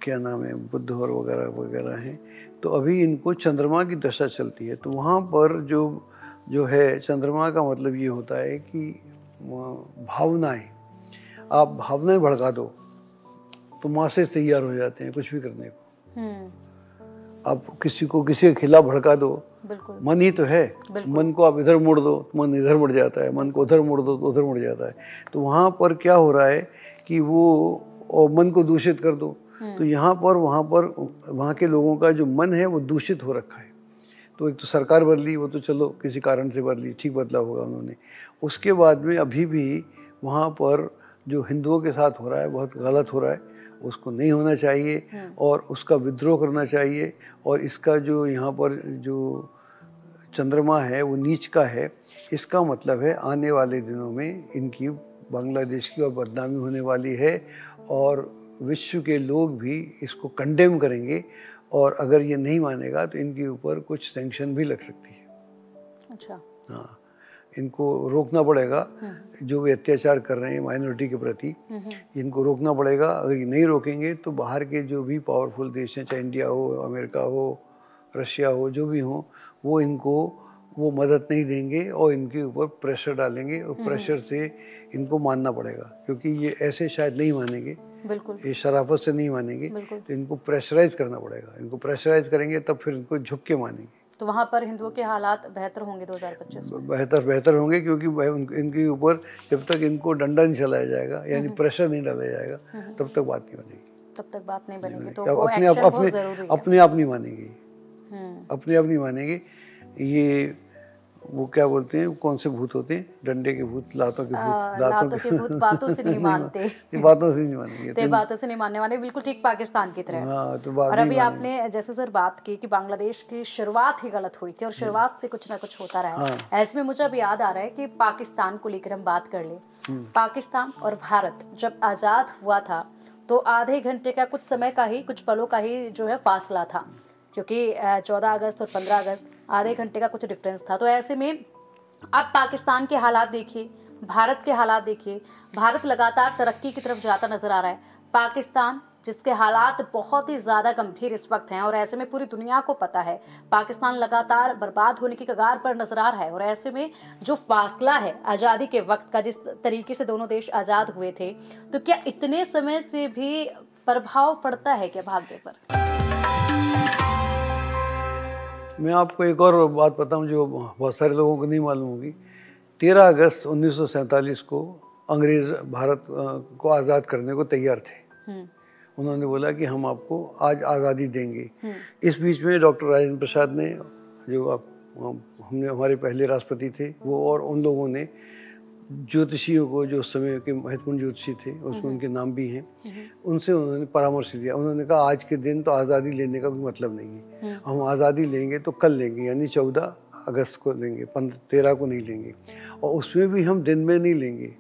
क्या नाम है, बुध और वगैरह वगैरह हैं। तो अभी इनको चंद्रमा की दशा चलती है। तो वहाँ पर जो है, चंद्रमा का मतलब ये होता है कि भावनाएं, आप भावनाएं भड़का दो तो मासे तैयार हो जाते हैं कुछ भी करने को। आप किसी के खिलाफ भड़का दो, मन ही तो है, मन को आप इधर मोड़ दो तो मन इधर मुड़ जाता है, मन को उधर मोड़ दो तो उधर मुड़ जाता है। तो वहाँ पर क्या हो रहा है कि वो मन को दूषित कर दो, तो यहाँ पर वहाँ के लोगों का जो मन है वो दूषित हो रखा है। तो एक तो सरकार बदली, वो तो चलो किसी कारण से बदली, ठीक बदला होगा उन्होंने। उसके बाद में अभी भी वहाँ पर जो हिंदुओं के साथ हो रहा है बहुत गलत हो रहा है, उसको नहीं होना चाहिए और उसका विद्रोह करना चाहिए। और इसका जो यहाँ पर जो चंद्रमा है वो नीच का है, इसका मतलब है आने वाले दिनों में इनकी, बांग्लादेश की और बदनामी होने वाली है और विश्व के लोग भी इसको कंडेम करेंगे। और अगर ये नहीं मानेगा तो इनके ऊपर कुछ सैंक्शन भी लग सकती है। अच्छा। हाँ, इनको रोकना पड़ेगा, जो भी अत्याचार कर रहे हैं माइनॉरिटी के प्रति, इनको रोकना पड़ेगा। अगर ये नहीं रोकेंगे तो बाहर के जो भी पावरफुल देश हैं, चाहे इंडिया हो, अमेरिका हो, रशिया हो, जो भी हो, वो इनको वो मदद नहीं देंगे और इनके ऊपर प्रेशर डालेंगे और प्रेशर से इनको मानना पड़ेगा, क्योंकि ये ऐसे शायद नहीं मानेंगे, बिल्कुल ये शराफत से नहीं मानेंगे। तो इनको प्रेशराइज करना पड़ेगा, इनको प्रेशराइज करेंगे तब फिर इनको झुक के मानेंगे। तो वहाँ पर हिंदुओं के हालात बेहतर होंगे 2025 में? बेहतर होंगे, क्योंकि इनके ऊपर जब तक इनको डंडा नहीं चलाया जाएगा, यानी प्रेशर नहीं डाला जाएगा, तब तक बात नहीं बनेगी। तब तक बात नहीं बनेगी, तो अपने आप नहीं मानेगी, अपने आप नहीं मानेगी। ये वो क्या बोलते हैं, कौन से भूत होते हैं, डंडे के भूत, लातों के भूत, लातों के भूत बातों से नहीं मानते। बातों से नहीं मानेंगे, तो बातों से नहीं मानने वाले, बिल्कुल ठीक पाकिस्तान की तरह। हाँ, तो और अभी आपने जैसे सर बात की कि बांग्लादेश की शुरुआत ही गलत हुई थी और शुरुआत से कुछ ना कुछ होता रहा है। ऐसे में मुझे अब याद आ रहा है कि पाकिस्तान को लेकर हम बात कर ले। पाकिस्तान और भारत जब आजाद हुआ था तो आधे घंटे का, कुछ समय का ही, कुछ पलों का ही जो है फासला था, क्योंकि 14 अगस्त और 15 अगस्त आधे घंटे का कुछ डिफरेंस था। तो ऐसे में अब पाकिस्तान के हालात देखिए, भारत के हालात देखिए। भारत लगातार तरक्की की तरफ जाता नजर आ रहा है, पाकिस्तान जिसके हालात बहुत ही ज़्यादा गंभीर इस वक्त हैं। और ऐसे में पूरी दुनिया को पता है पाकिस्तान लगातार बर्बाद होने की कगार पर नजर आ रहा है। और ऐसे में जो फासला है आज़ादी के वक्त का, जिस तरीके से दोनों देश आज़ाद हुए थे, तो क्या इतने समय से भी प्रभाव पड़ता है क्या भाग्य पर? मैं आपको एक और बात बताऊं जो बहुत सारे लोगों को नहीं मालूम होगी। 13 अगस्त 1947 को अंग्रेज भारत को आज़ाद करने को तैयार थे। उन्होंने बोला कि हम आपको आज आज़ादी देंगे। इस बीच में डॉक्टर राजेंद्र प्रसाद ने, जो हमने हमारे पहले राष्ट्रपति थे, वो और उन लोगों ने ज्योतिषियों को, जो उस समय के महत्वपूर्ण ज्योतिषी थे, उसमें उनके नाम भी हैं, उनसे उन्होंने परामर्श दिया। उन्होंने कहा आज के दिन तो आज़ादी लेने का कोई मतलब नहीं है, हम आज़ादी लेंगे तो कल लेंगे, यानी 14 अगस्त को लेंगे, 13 को नहीं लेंगे। और उसमें भी हम दिन में नहीं लेंगे,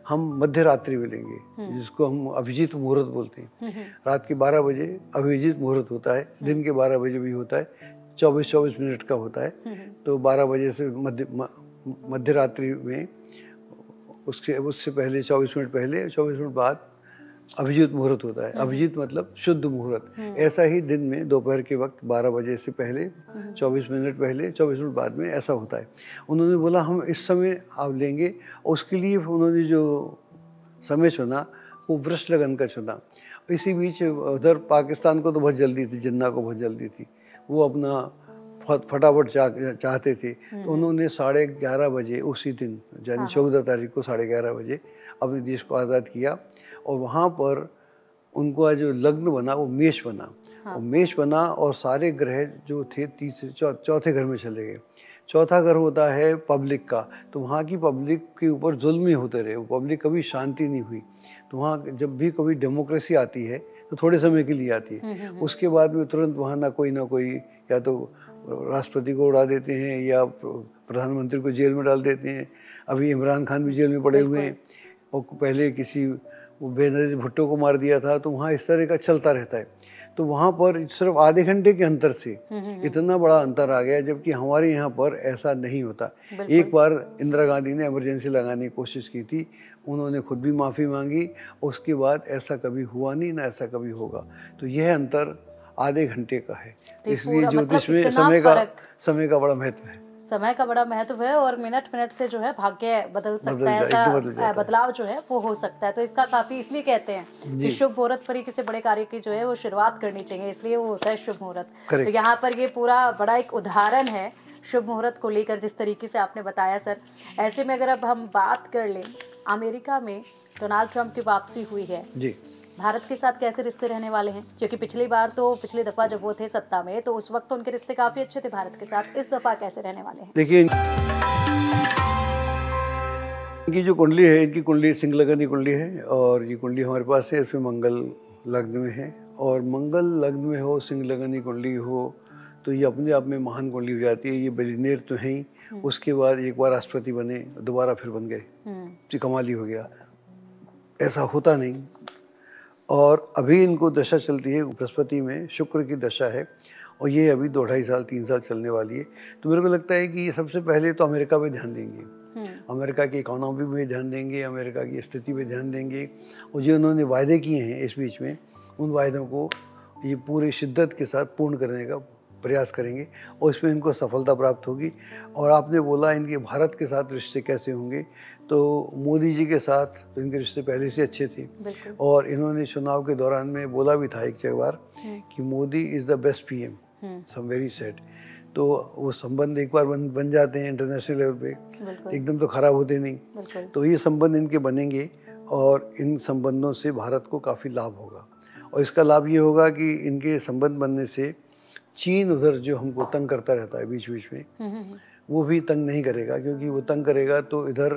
हम मध्य रात्रि में लेंगे, जिसको हम अभिजीत मुहूर्त बोलते हैं। रात के 12 बजे अभिजीत मुहूर्त होता है, दिन के 12 बजे भी होता है, 24-24 मिनट का होता है। तो 12 बजे से मध्य रात्रि में उससे पहले 24 मिनट पहले, 24 मिनट बाद अभिजीत मुहूर्त होता है। अभिजीत मतलब शुद्ध मुहूर्त। ऐसा ही दिन में दोपहर के वक्त 12 बजे से पहले, 24 मिनट पहले, 24 मिनट बाद में ऐसा होता है। उन्होंने बोला हम इस समय आप लेंगे, और उसके लिए उन्होंने जो समय चुना वो वृष लगन का चुना। इसी बीच उधर पाकिस्तान को तो बहुत जल्दी थी, जिन्ना को बहुत जल्दी थी, वो अपना फटाफट चाहते थे। तो उन्होंने 11:30 बजे उसी दिन, यानी 14 तारीख को 11:30 बजे अपने देश को आज़ाद किया। और वहाँ पर उनको जो लग्न बना वो मेष बना। और मेष बना और सारे ग्रह जो थे चौथे घर में चले गए। चौथा घर होता है पब्लिक का, तो वहाँ की पब्लिक के ऊपर जुल्म ही होते रहे, वो पब्लिक कभी शांति नहीं हुई। तो वहाँ जब भी कभी डेमोक्रेसी आती है तो थोड़े समय के लिए आती है, उसके बाद में तुरंत वहाँ ना कोई या तो राष्ट्रपति को उड़ा देते हैं या प्रधानमंत्री को जेल में डाल देते हैं। अभी इमरान खान भी जेल में पड़े हुए हैं, और पहले किसी बेनज़ीर भुट्टो को मार दिया था। तो वहाँ इस तरह का चलता रहता है। तो वहाँ पर सिर्फ आधे घंटे के अंतर से इतना बड़ा अंतर आ गया, जबकि हमारे यहाँ पर ऐसा नहीं होता। एक बार इंदिरा गांधी ने इमरजेंसी लगाने की कोशिश की थी, उन्होंने खुद भी माफ़ी मांगी, उसके बाद ऐसा कभी हुआ नहीं, ना ऐसा कभी होगा। तो यह अंतर आधे घंटे का है। इसलिए ज्योतिष में समय का बड़ा महत्व है। समय का बड़ा महत्व है, और मिनट मिनट से जो है भाग्य बदल सकता है, ऐसा बदलाव जो है वो हो सकता है। तो इसका काफी इसलिए कहते हैं कि शुभ मुहूर्त पर ही किसी बड़े कार्य की जो है वो शुरुआत करनी चाहिए, इसलिए वो होता है शुभ मुहूर्त। तो यहाँ पर ये पूरा बड़ा एक उदाहरण है शुभ मुहूर्त को लेकर, जिस तरीके से आपने बताया सर। ऐसे में अगर अब हम बात कर लें, अमेरिका में डोनाल्ड ट्रंप की वापसी हुई है जी, भारत के साथ कैसे रिश्ते रहने वाले हैं? क्योंकि पिछली दफा जब वो थे सत्ता में तो उस वक्त तो उनके रिश्ते काफी अच्छे थे भारत के साथ, इस दफा कैसे रहने वाले हैं? देखिए, इनकी जो कुंडली है, इनकी कुंडली सिंह लगन की कुंडली है, और ये कुंडली हमारे पास है, इसमें मंगल लग्न में है। और मंगल लग्न में हो, सिंह लगन की कुंडली हो, तो ये अपने आप में महान कुंडली हो जाती है। ये बिलियनियर तो है ही, उसके बाद एक बार राष्ट्रपति बने, दोबारा फिर बन गए, तो कमाल ही हो गया, ऐसा होता नहीं। और अभी इनको दशा चलती है, बृहस्पति में शुक्र की दशा है, और ये अभी 2-2.5 साल 3 साल चलने वाली है। तो मेरे को लगता है कि ये सबसे पहले तो अमेरिका पे ध्यान देंगे, अमेरिका की इकोनॉमी पे ध्यान देंगे, अमेरिका की स्थिति पे ध्यान देंगे, और जो उन्होंने वायदे किए हैं इस बीच में, उन वायदों को ये पूरी शिद्दत के साथ पूर्ण करने का प्रयास करेंगे, और इसमें इनको सफलता प्राप्त होगी। और आपने बोला इनके भारत के साथ रिश्ते कैसे होंगे, तो मोदी जी के साथ तो इनके रिश्ते पहले से अच्छे थे, और इन्होंने चुनाव के दौरान में बोला भी था एक बार कि Modi is the best PM, some very said. तो वो संबंध एक बार बन जाते हैं इंटरनेशनल लेवल पे, एकदम तो खराब होते नहीं। तो ये संबंध इनके बनेंगे, और इन संबंधों से भारत को काफ़ी लाभ होगा। और इसका लाभ ये होगा कि इनके संबंध बनने से चीन उधर जो हमको तंग करता रहता है बीच बीच में, वो भी तंग नहीं करेगा, क्योंकि वो तंग करेगा तो इधर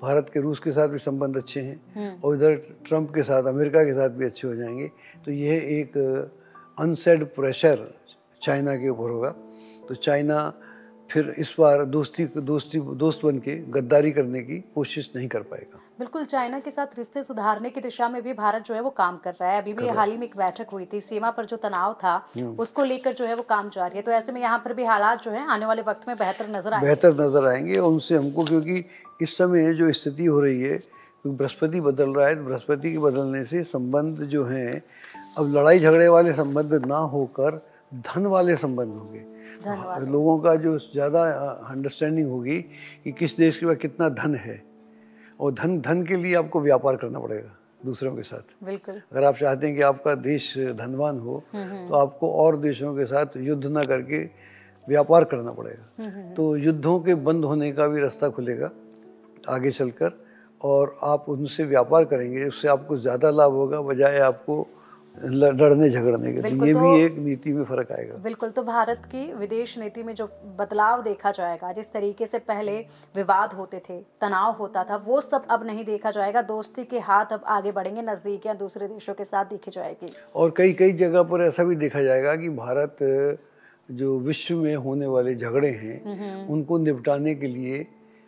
भारत के रूस के साथ भी संबंध अच्छे हैं, और इधर ट्रंप के साथ, अमेरिका के साथ भी अच्छे हो जाएंगे। तो यह एक अनसेड चाइना के ऊपर होगा। तो चाइना फिर इस बार दोस्त बन के गद्दारी करने की कोशिश नहीं कर पाएगा। बिल्कुल, चाइना के साथ रिश्ते सुधारने की दिशा में भी भारत जो है वो काम कर रहा है। अभी भी हाल ही में एक बैठक हुई थी, सीमा पर जो तनाव था उसको लेकर जो है वो काम जारी है। तो ऐसे में यहाँ पर भी हालात जो है आने वाले वक्त में बेहतर नजर आएंगे उनसे हमको, क्योंकि इस समय जो स्थिति हो रही है, क्योंकि बृहस्पति बदल रहा है, तो बृहस्पति के बदलने से संबंध जो हैं अब लड़ाई झगड़े वाले संबंध ना होकर धन वाले संबंध होंगे। लोगों का जो ज़्यादा अंडरस्टैंडिंग होगी कि किस देश के पास कितना धन है, और धन के लिए आपको व्यापार करना पड़ेगा दूसरों के साथ। बिल्कुल। अगर आप चाहते हैं कि आपका देश धनवान हो तो आपको और देशों के साथ युद्ध ना करके व्यापार करना पड़ेगा। तो युद्धों के बंद होने का भी रास्ता खुलेगा आगे चलकर, और आप उनसे व्यापार करेंगे, उससे आपको ज़्यादा लाभ होगा बजाय आपको लड़ने झगड़ने के। तो ये भी एक नीति में फर्क आएगा। बिल्कुल। तो भारत की विदेश नीति में जो बदलाव देखा जाएगा, जिस तरीके से पहले विवाद होते थे, तनाव होता था, वो सब अब नहीं देखा जाएगा। दोस्ती के हाथ अब आगे बढ़ेंगे, नजदीकियां दूसरे देशों के साथ देखी जाएगी। और कई जगह पर ऐसा भी देखा जाएगा कि भारत जो विश्व में होने वाले झगड़े हैं उनको निपटाने के लिए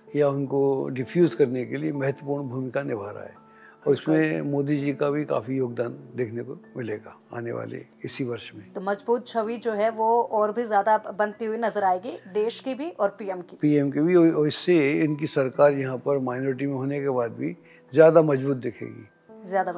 या उनको डिफ्यूज़ करने के लिए महत्वपूर्ण भूमिका निभा रहा है, और इसमें मोदी जी का भी काफ़ी योगदान देखने को मिलेगा आने वाले इसी वर्ष में। तो मजबूत छवि जो है वो और भी ज़्यादा बनती हुई नजर आएगी, देश की भी और पीएम की भी, और इससे इनकी सरकार यहाँ पर माइनॉरिटी में होने के बाद भी ज़्यादा मजबूत दिखेगी।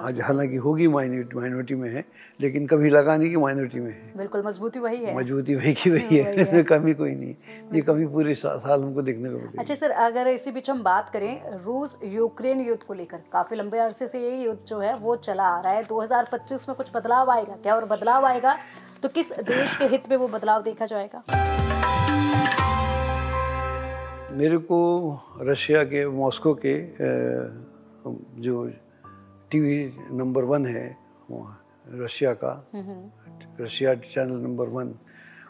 आज हालांकि होगी माइनॉरिटी में है, लेकिन कभी लगा नहीं कि माइनॉरिटी में है। बिल्कुल, मजबूती वही है, मजबूती वही की वही है, इसमें कमी कोई नहीं। ये कमी पूरे साल हमको देखने को मिलेगी। अच्छा सर, अगर इसी बीच हम बात करें रूस यूक्रेन युद्ध को लेकर, काफी लंबे अरसे से ये युद्ध जो है वो चला आ रहा है। 2025 में कुछ बदलाव आएगा क्या, और बदलाव आएगा तो किस देश के हित में वो बदलाव देखा जाएगा? मेरे को रशिया के मॉस्को के जो टीवी नंबर 1 है रशिया का, रशिया चैनल नंबर 1,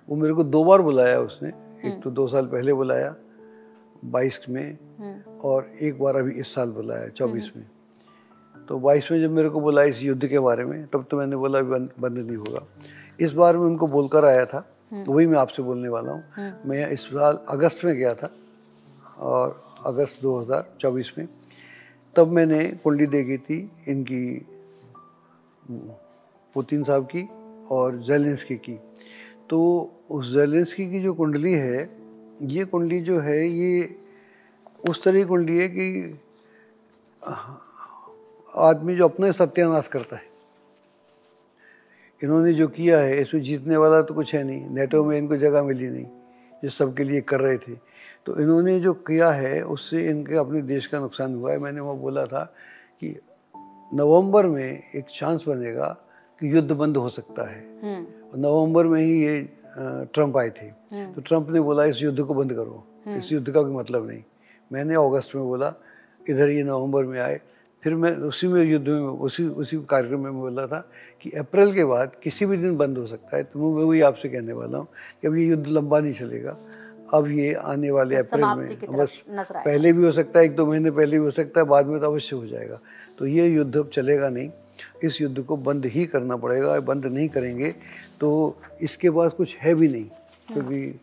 वो मेरे को 2 बार बुलाया उसने। एक तो 2 साल पहले बुलाया 22 में, और एक बार अभी इस साल बुलाया 24 में। तो 22 में जब मेरे को बुलाया इस युद्ध के बारे में, तब तो मैंने बोला बंद नहीं होगा। इस बार मैं उनको बोलकर आया था, तो वही मैं आपसे बोलने वाला हूँ। मैं इस साल अगस्त में गया था, और अगस्त 2024 में, तब मैंने कुंडली देखी थी इनकी, पुतिन साहब की और ज़ेलेंस्की की। तो उस ज़ेलेंस्की की जो कुंडली है, ये कुंडली जो है ये उस तरह की कुंडली है कि आदमी जो अपने सत्यानाश करता है। इन्होंने जो किया है इसमें जीतने वाला तो कुछ है नहीं, नेटो में इनको जगह मिली नहीं जिस सबके लिए कर रहे थे। तो इन्होंने जो किया है उससे इनके अपने देश का नुकसान हुआ है। मैंने वो बोला था कि नवंबर में एक चांस बनेगा कि युद्ध बंद हो सकता है। नवंबर में ही ये ट्रंप आए थे, तो ट्रंप ने बोला इस युद्ध को बंद करो, इस युद्ध का कोई मतलब नहीं। मैंने अगस्त में बोला, इधर ये नवंबर में आए। फिर मैं उसी में युद्ध में उसी कार्यक्रम में बोला था कि अप्रैल के बाद किसी भी दिन बंद हो सकता है। तो मैं वही आपसे कहने वाला हूँ कि अब ये युद्ध लंबा नहीं चलेगा। अब ये आने वाले अप्रैल में, बस पहले भी हो सकता है, 1-2 महीने पहले भी हो सकता है, बाद में तो अवश्य हो जाएगा। तो ये युद्ध अब चलेगा नहीं, इस युद्ध को बंद ही करना पड़ेगा। बंद नहीं करेंगे तो इसके पास कुछ है भी नहीं, क्योंकि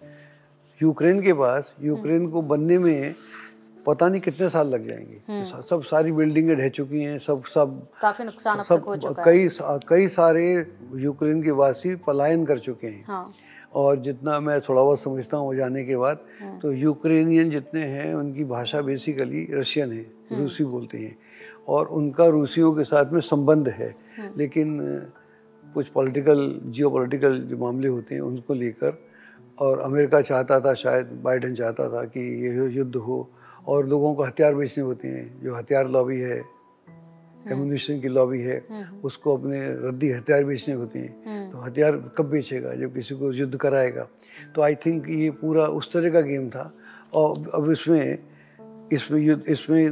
यूक्रेन के पास, यूक्रेन को बनने में पता नहीं कितने साल लग जाएंगे। सब सारी बिल्डिंगें ढह चुकी हैं, सब काफी नुकसान अब तक हो चुका है। कई सारे यूक्रेन के वासी पलायन कर चुके हैं। हाँ। और जितना मैं थोड़ा बहुत समझता हूँ जाने के बाद, तो यूक्रेनियन जितने हैं उनकी भाषा बेसिकली रशियन है, रूसी बोलते हैं, और उनका रूसियों के साथ में संबंध है। लेकिन कुछ जियोपॉलिटिकल जो मामले होते हैं उनको लेकर, और अमेरिका चाहता था, शायद बाइडेन चाहता था कि ये युद्ध हो, और लोगों को हथियार बेचने होते हैं। जो हथियार लॉबी है, एमुनिशन की लॉबी है, उसको अपने रद्दी हथियार बेचने होते हैं। तो हथियार कब बेचेगा जब किसी को युद्ध कराएगा। तो आई थिंक ये पूरा उस तरह का गेम था। और अब इसमें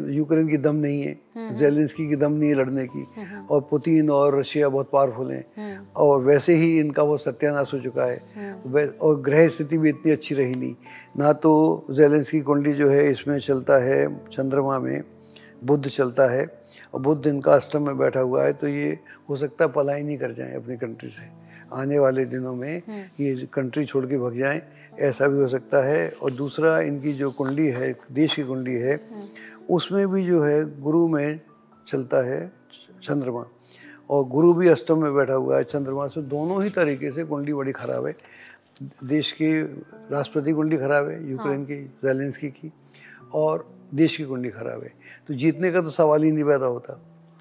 यूक्रेन की दम नहीं है, ज़ेलेंस्की की दम नहीं है लड़ने की, और पुतिन और रशिया बहुत पावरफुल हैं, और वैसे ही इनका वो सत्यानाश हो चुका है। और ग्रह स्थिति भी इतनी अच्छी रही नहीं। ना तो ज़ेलेंस्की कुंडली जो है इसमें चलता है, चंद्रमा में बुध चलता है, और बुध इनका अष्टम में बैठा हुआ है। तो ये हो सकता है पलायन नहीं कर जाएं अपनी कंट्री से, आने वाले दिनों में ये कंट्री छोड़ के भाग जाएं, ऐसा भी हो सकता है। और दूसरा, इनकी जो कुंडली है, देश की कुंडली है, उसमें भी जो है गुरु में चलता है चंद्रमा, और गुरु भी अष्टम में बैठा हुआ है चंद्रमा से। दोनों ही तरीके से कुंडली बड़ी खराब है। देश की राष्ट्रपति कुंडली खराब है, यूक्रेन की ज़ेलेंस्की की, और देश की कुंडली खराब है। तो जीतने का तो सवाल ही नहीं पैदा होता।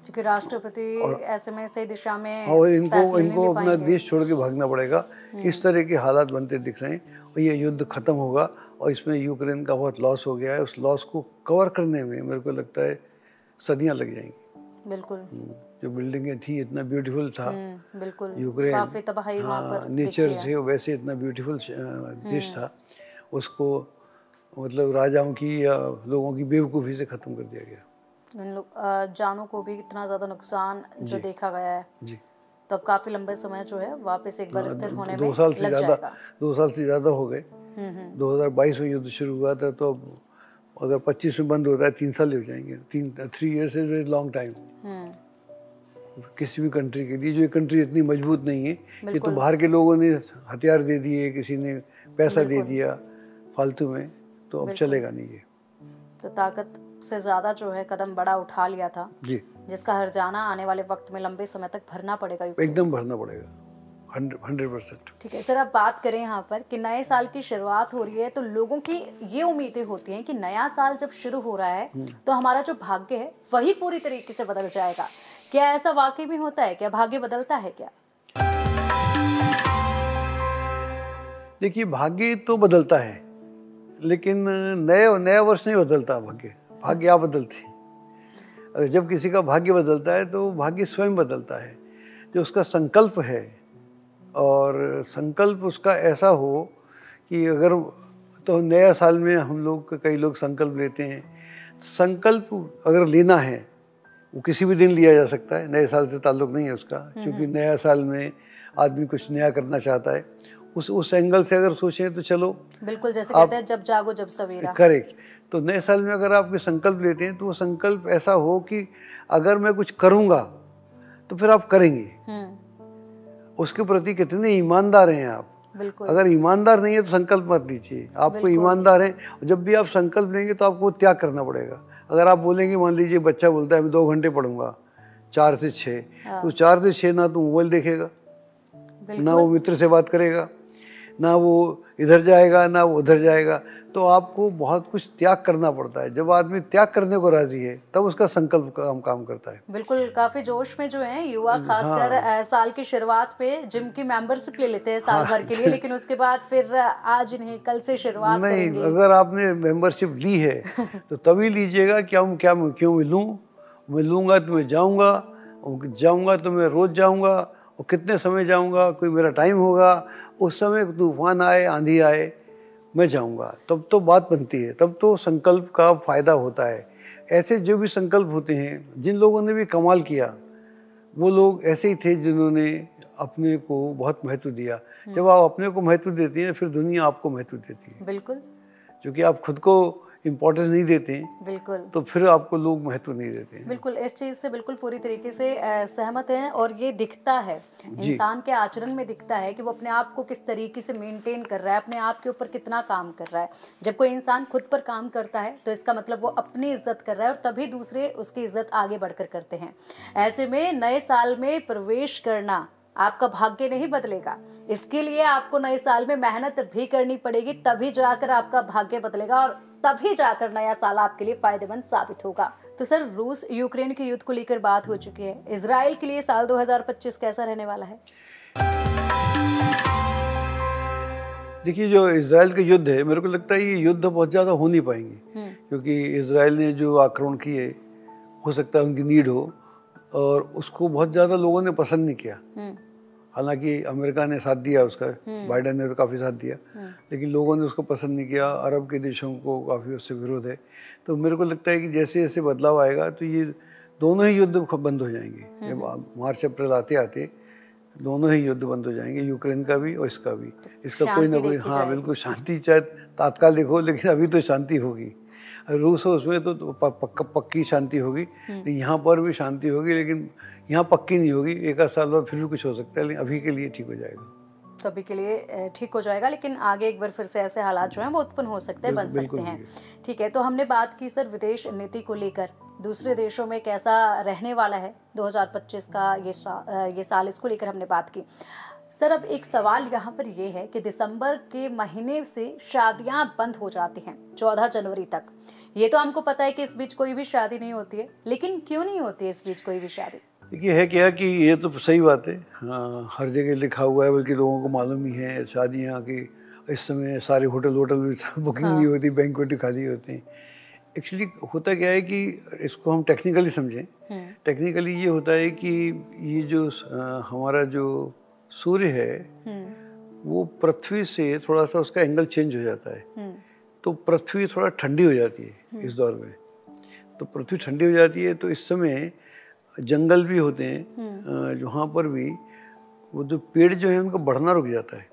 क्योंकि राष्ट्रपति ऐसे में सही दिशा में और फैसले नहीं इनको ले अपना पाएंगे। देश छोड़ के भागना पड़ेगा। इस तरह के हालात बनते दिख रहे हैं और ये युद्ध खत्म होगा और इसमें यूक्रेन का बहुत लॉस हो गया है। उस लॉस को कवर करने में मेरे को लगता है सदियां लग जाएंगी। बिल्कुल। जो बिल्डिंगें थी, इतना ब्यूटीफुल था बिल्कुल। यूक्रेन, काफी तबाही वहाँ पर नेचर से वैसे इतना ब्यूटीफुल देश था, उसको मतलब राजाओं की या लोगों की बेवकूफ़ी से ख़त्म कर दिया गया। जानों को भी इतना ज़्यादा नुकसान जो देखा गया है जी, तब काफ़ी लंबे समय जो है वापस एक बार स्थिर होने में 2 साल से लग ज़्यादा जाएगा। 2 साल से ज़्यादा हो गए। 2022 में युद्ध शुरू हुआ था, तो अब अगर 25 में बंद होता है 3 साल हो जाएंगे। 3 years is very long time किसी भी कंट्री के लिए। जो ये कंट्री इतनी मजबूत नहीं है, ये तो बाहर के लोगों ने हथियार दे दिए, किसी ने पैसा दे दिया फालतू में, तो अब चलेगा नहीं ये। तो ताकत से ज़्यादा जो है कदम बड़ा उठा लिया था जी, जिसका हर्जाना आने वाले वक्त में लंबे समय तक भरना पड़ेगा। एकदम भरना पड़ेगा 100%। ठीक है सर, अब बात करें यहाँ पर कि नए साल की शुरुआत हो रही है, तो लोगों की ये उम्मीदें होती हैं कि नया साल जब शुरू हो रहा है तो हमारा जो भाग्य है वही पूरी तरीके से बदल जाएगा। क्या ऐसा वाकई में होता है? क्या भाग्य बदलता है क्या? देखिए, भाग्य तो बदलता है, लेकिन नया वर्ष नहीं बदलता भाग्य। भाग्य आप बदलते हैं। अगर जब किसी का भाग्य बदलता है तो भाग्य स्वयं बदलता है। जो उसका संकल्प है, और संकल्प उसका ऐसा हो कि अगर तो नया साल में हम लोग, कई लोग संकल्प लेते हैं। संकल्प अगर लेना है वो किसी भी दिन लिया जा सकता है, नए साल से ताल्लुक़ नहीं है उसका, क्योंकि नया साल में आदमी कुछ नया करना चाहता है। उस एंगल से अगर सोचें तो चलो, बिल्कुल, जैसे कहते हैं जब जागो जब सवेरा। करेक्ट। तो नए साल में अगर आप संकल्प लेते हैं तो वो संकल्प ऐसा हो कि अगर मैं कुछ करूँगा तो फिर आप करेंगे। उसके प्रति कितने ईमानदार हैं आप। बिल्कुल। अगर ईमानदार नहीं है तो संकल्प मत लीजिए। आपको ईमानदार हैं, जब भी आप संकल्प लेंगे तो आपको त्याग करना पड़ेगा। अगर आप बोलेंगे, मान लीजिए बच्चा बोलता है मैं 2 घंटे पढ़ूंगा 4 से 6, तो 4 से 6 ना तो मोबाइल देखेगा, ना वो मित्र से बात करेगा, ना वो इधर जाएगा ना वो उधर जाएगा। तो आपको बहुत कुछ त्याग करना पड़ता है। जब आदमी त्याग करने को राजी है तब उसका संकल्प काम करता है। बिल्कुल, काफी जोश में जो है युवा खासकर साल की शुरुआत पे जिम की मेंबरशिप ले लेते हैं साल भर के लिए, लेकिन उसके बाद फिर आज नहीं कल से शुरुआत करेंगे। अगर आपने मेंबरशिप ली है तो तभी लीजिएगा। क्यों मैं लूँगा तो मैं जाऊँगा तो मैं रोज़ जाऊँगा, और कितने समय जाऊँगा, कोई मेरा टाइम होगा, उस समय तूफान आए आंधी आए मैं जाऊँगा, तब तो बात बनती है, तब तो संकल्प का फ़ायदा होता है। ऐसे जो भी संकल्प होते हैं, जिन लोगों ने भी कमाल किया, वो लोग ऐसे ही थे जिन्होंने अपने को बहुत महत्व दिया। जब आप अपने को महत्व देते हैं फिर दुनिया आपको महत्व देती है। बिल्कुल, क्योंकि आप खुद को इम्पोर्टेंस नहीं देते हैं, बिल्कुल, तो फिर आपको लोग महत्व नहीं देते हैं। बिल्कुल, इस चीज़ से बिल्कुल पूरी तरीके से सहमत हैं। और ये दिखता है, इंसान के आचरण में दिखता है कि वो अपने आप को किस तरीके से मेंटेन कर रहा है, अपने आप के ऊपर कितना काम कर रहा है। जब कोई इंसान खुद पर काम करता है तो इसका मतलब वो अपनी इज्जत कर रहा है, और तभी दूसरे उसकी इज्जत आगे बढ़कर करते हैं। ऐसे में नए साल में प्रवेश करना आपका भाग्य नहीं बदलेगा, इसके लिए आपको नए साल में मेहनत भी करनी पड़ेगी, तभी जाकर आपका भाग्य बदलेगा और तभी जाकर नया साल आपके लिए फायदेमंद साबित होगा। तो सर, रूस यूक्रेन के युद्ध को लेकर बात हो चुकी है, इजराइल के लिए साल 2025 कैसा रहने वाला है? देखिए, जो इजराइल का युद्ध है, मेरे को लगता है ये युद्ध बहुत ज़्यादा हो नहीं पाएंगे, क्योंकि इजराइल ने जो आक्रमण किए, हो सकता है उनकी नीड हो, और उसको बहुत ज़्यादा लोगों ने पसंद नहीं किया। हालांकि अमेरिका ने साथ दिया उसका, बाइडेन ने तो काफ़ी साथ दिया, लेकिन लोगों ने उसको पसंद नहीं किया। अरब के देशों को काफ़ी उससे विरोध है। तो मेरे को लगता है कि जैसे जैसे बदलाव आएगा तो ये दोनों ही युद्ध बंद हो जाएंगे। जब मार्च अप्रैल आते आते दोनों ही युद्ध बंद हो जाएंगे, यूक्रेन का भी और इसका भी। इसका कोई ना कोई, हाँ बिल्कुल, शांति चाहे तात्कालिक हो, लेकिन अभी तो शांति होगी। रूस हो उसमें तो पक्की शांति होगी, यहाँ पर भी शांति होगी, लेकिन यहाँ पक्की नहीं होगी। 1 साल बाद फिर भी कुछ हो सकता है, लेकिन अभी के लिए ठीक हो जाएगा। तो अभी के लिए ठीक हो जाएगा, लेकिन आगे एक बार फिर से ऐसे हालात जो हैं वो उत्पन्न हो सकते हैं, बन सकते हैं। ठीक है, तो हमने बात की सर विदेश नीति को लेकर, दूसरे देशों में कैसा रहने वाला है 2025 का ये साल, इसको लेकर हमने बात की। सर, अब एक सवाल यहाँ पर ये है कि दिसंबर के महीने से शादियाँ बंद हो जाती हैं 14 जनवरी तक। ये तो हमको पता है कि इस बीच कोई भी शादी नहीं होती है, लेकिन क्यों नहीं होती है इस बीच कोई भी शादी? देखिए है क्या कि ये तो सही बात है, हाँ, हर जगह लिखा हुआ है, बल्कि लोगों को मालूम ही है शादियाँ की इस समय सारे होटल भी बुकिंग नहीं होती, बैंक्वेट खाली होते हैं। एक्चुअली होता क्या है कि इसको हम टेक्निकली समझें, टेक्निकली ये होता है कि ये जो हमारा जो सूर्य है वो पृथ्वी से थोड़ा सा उसका एंगल चेंज हो जाता है, तो पृथ्वी थोड़ा ठंडी हो जाती है इस दौर में। तो पृथ्वी ठंडी हो जाती है तो इस समय जंगल भी होते हैं जहाँ पर भी वो जो पेड़ जो है उनका बढ़ना रुक जाता है,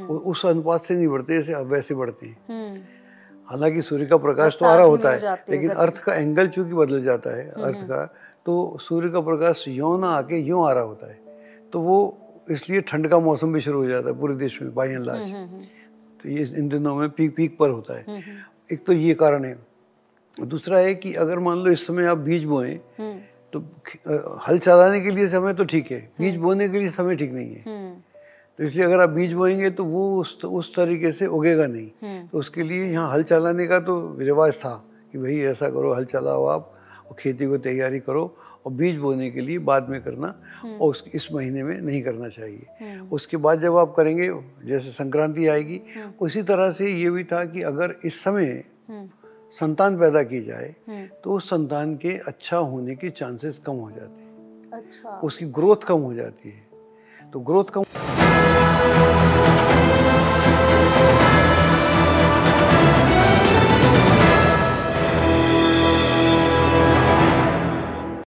वो उस अनुपात से नहीं बढ़ते जैसे वैसे बढ़ते हैं। हालांकि सूर्य का प्रकाश तो आ रहा होता है, लेकिन अर्थ का एंगल चूंकि बदल जाता है अर्थ का, तो सूर्य का प्रकाश यूं ना आके यूं आ रहा होता है, तो वो इसलिए ठंड का मौसम भी शुरू हो जाता है पूरे देश में बाय एंड लार्ज। तो ये इन दिनों में पीक पर होता है। एक तो ये कारण है। दूसरा है कि अगर मान लो इस समय आप बीज बोएं तो हल चलाने के लिए समय तो ठीक है, बीज बोने के लिए समय ठीक नहीं है। तो इसलिए अगर आप बीज बोएंगे तो वो उस तरीके से उगेगा नहीं। तो उसके लिए यहाँ हल चलाने का तो रिवाज था कि भाई ऐसा करो, हल चलाओ आप और खेती को तैयारी करो, और बीज बोने के लिए बाद में करना, और इस महीने में नहीं करना चाहिए। उसके बाद जब आप करेंगे जैसे संक्रांति आएगी, उसी तरह से ये भी था कि अगर इस समय संतान पैदा की जाए तो उस संतान के अच्छा होने के चांसेस कम हो जाते हैं। अच्छा। उसकी ग्रोथ कम हो जाती है। तो ग्रोथ कम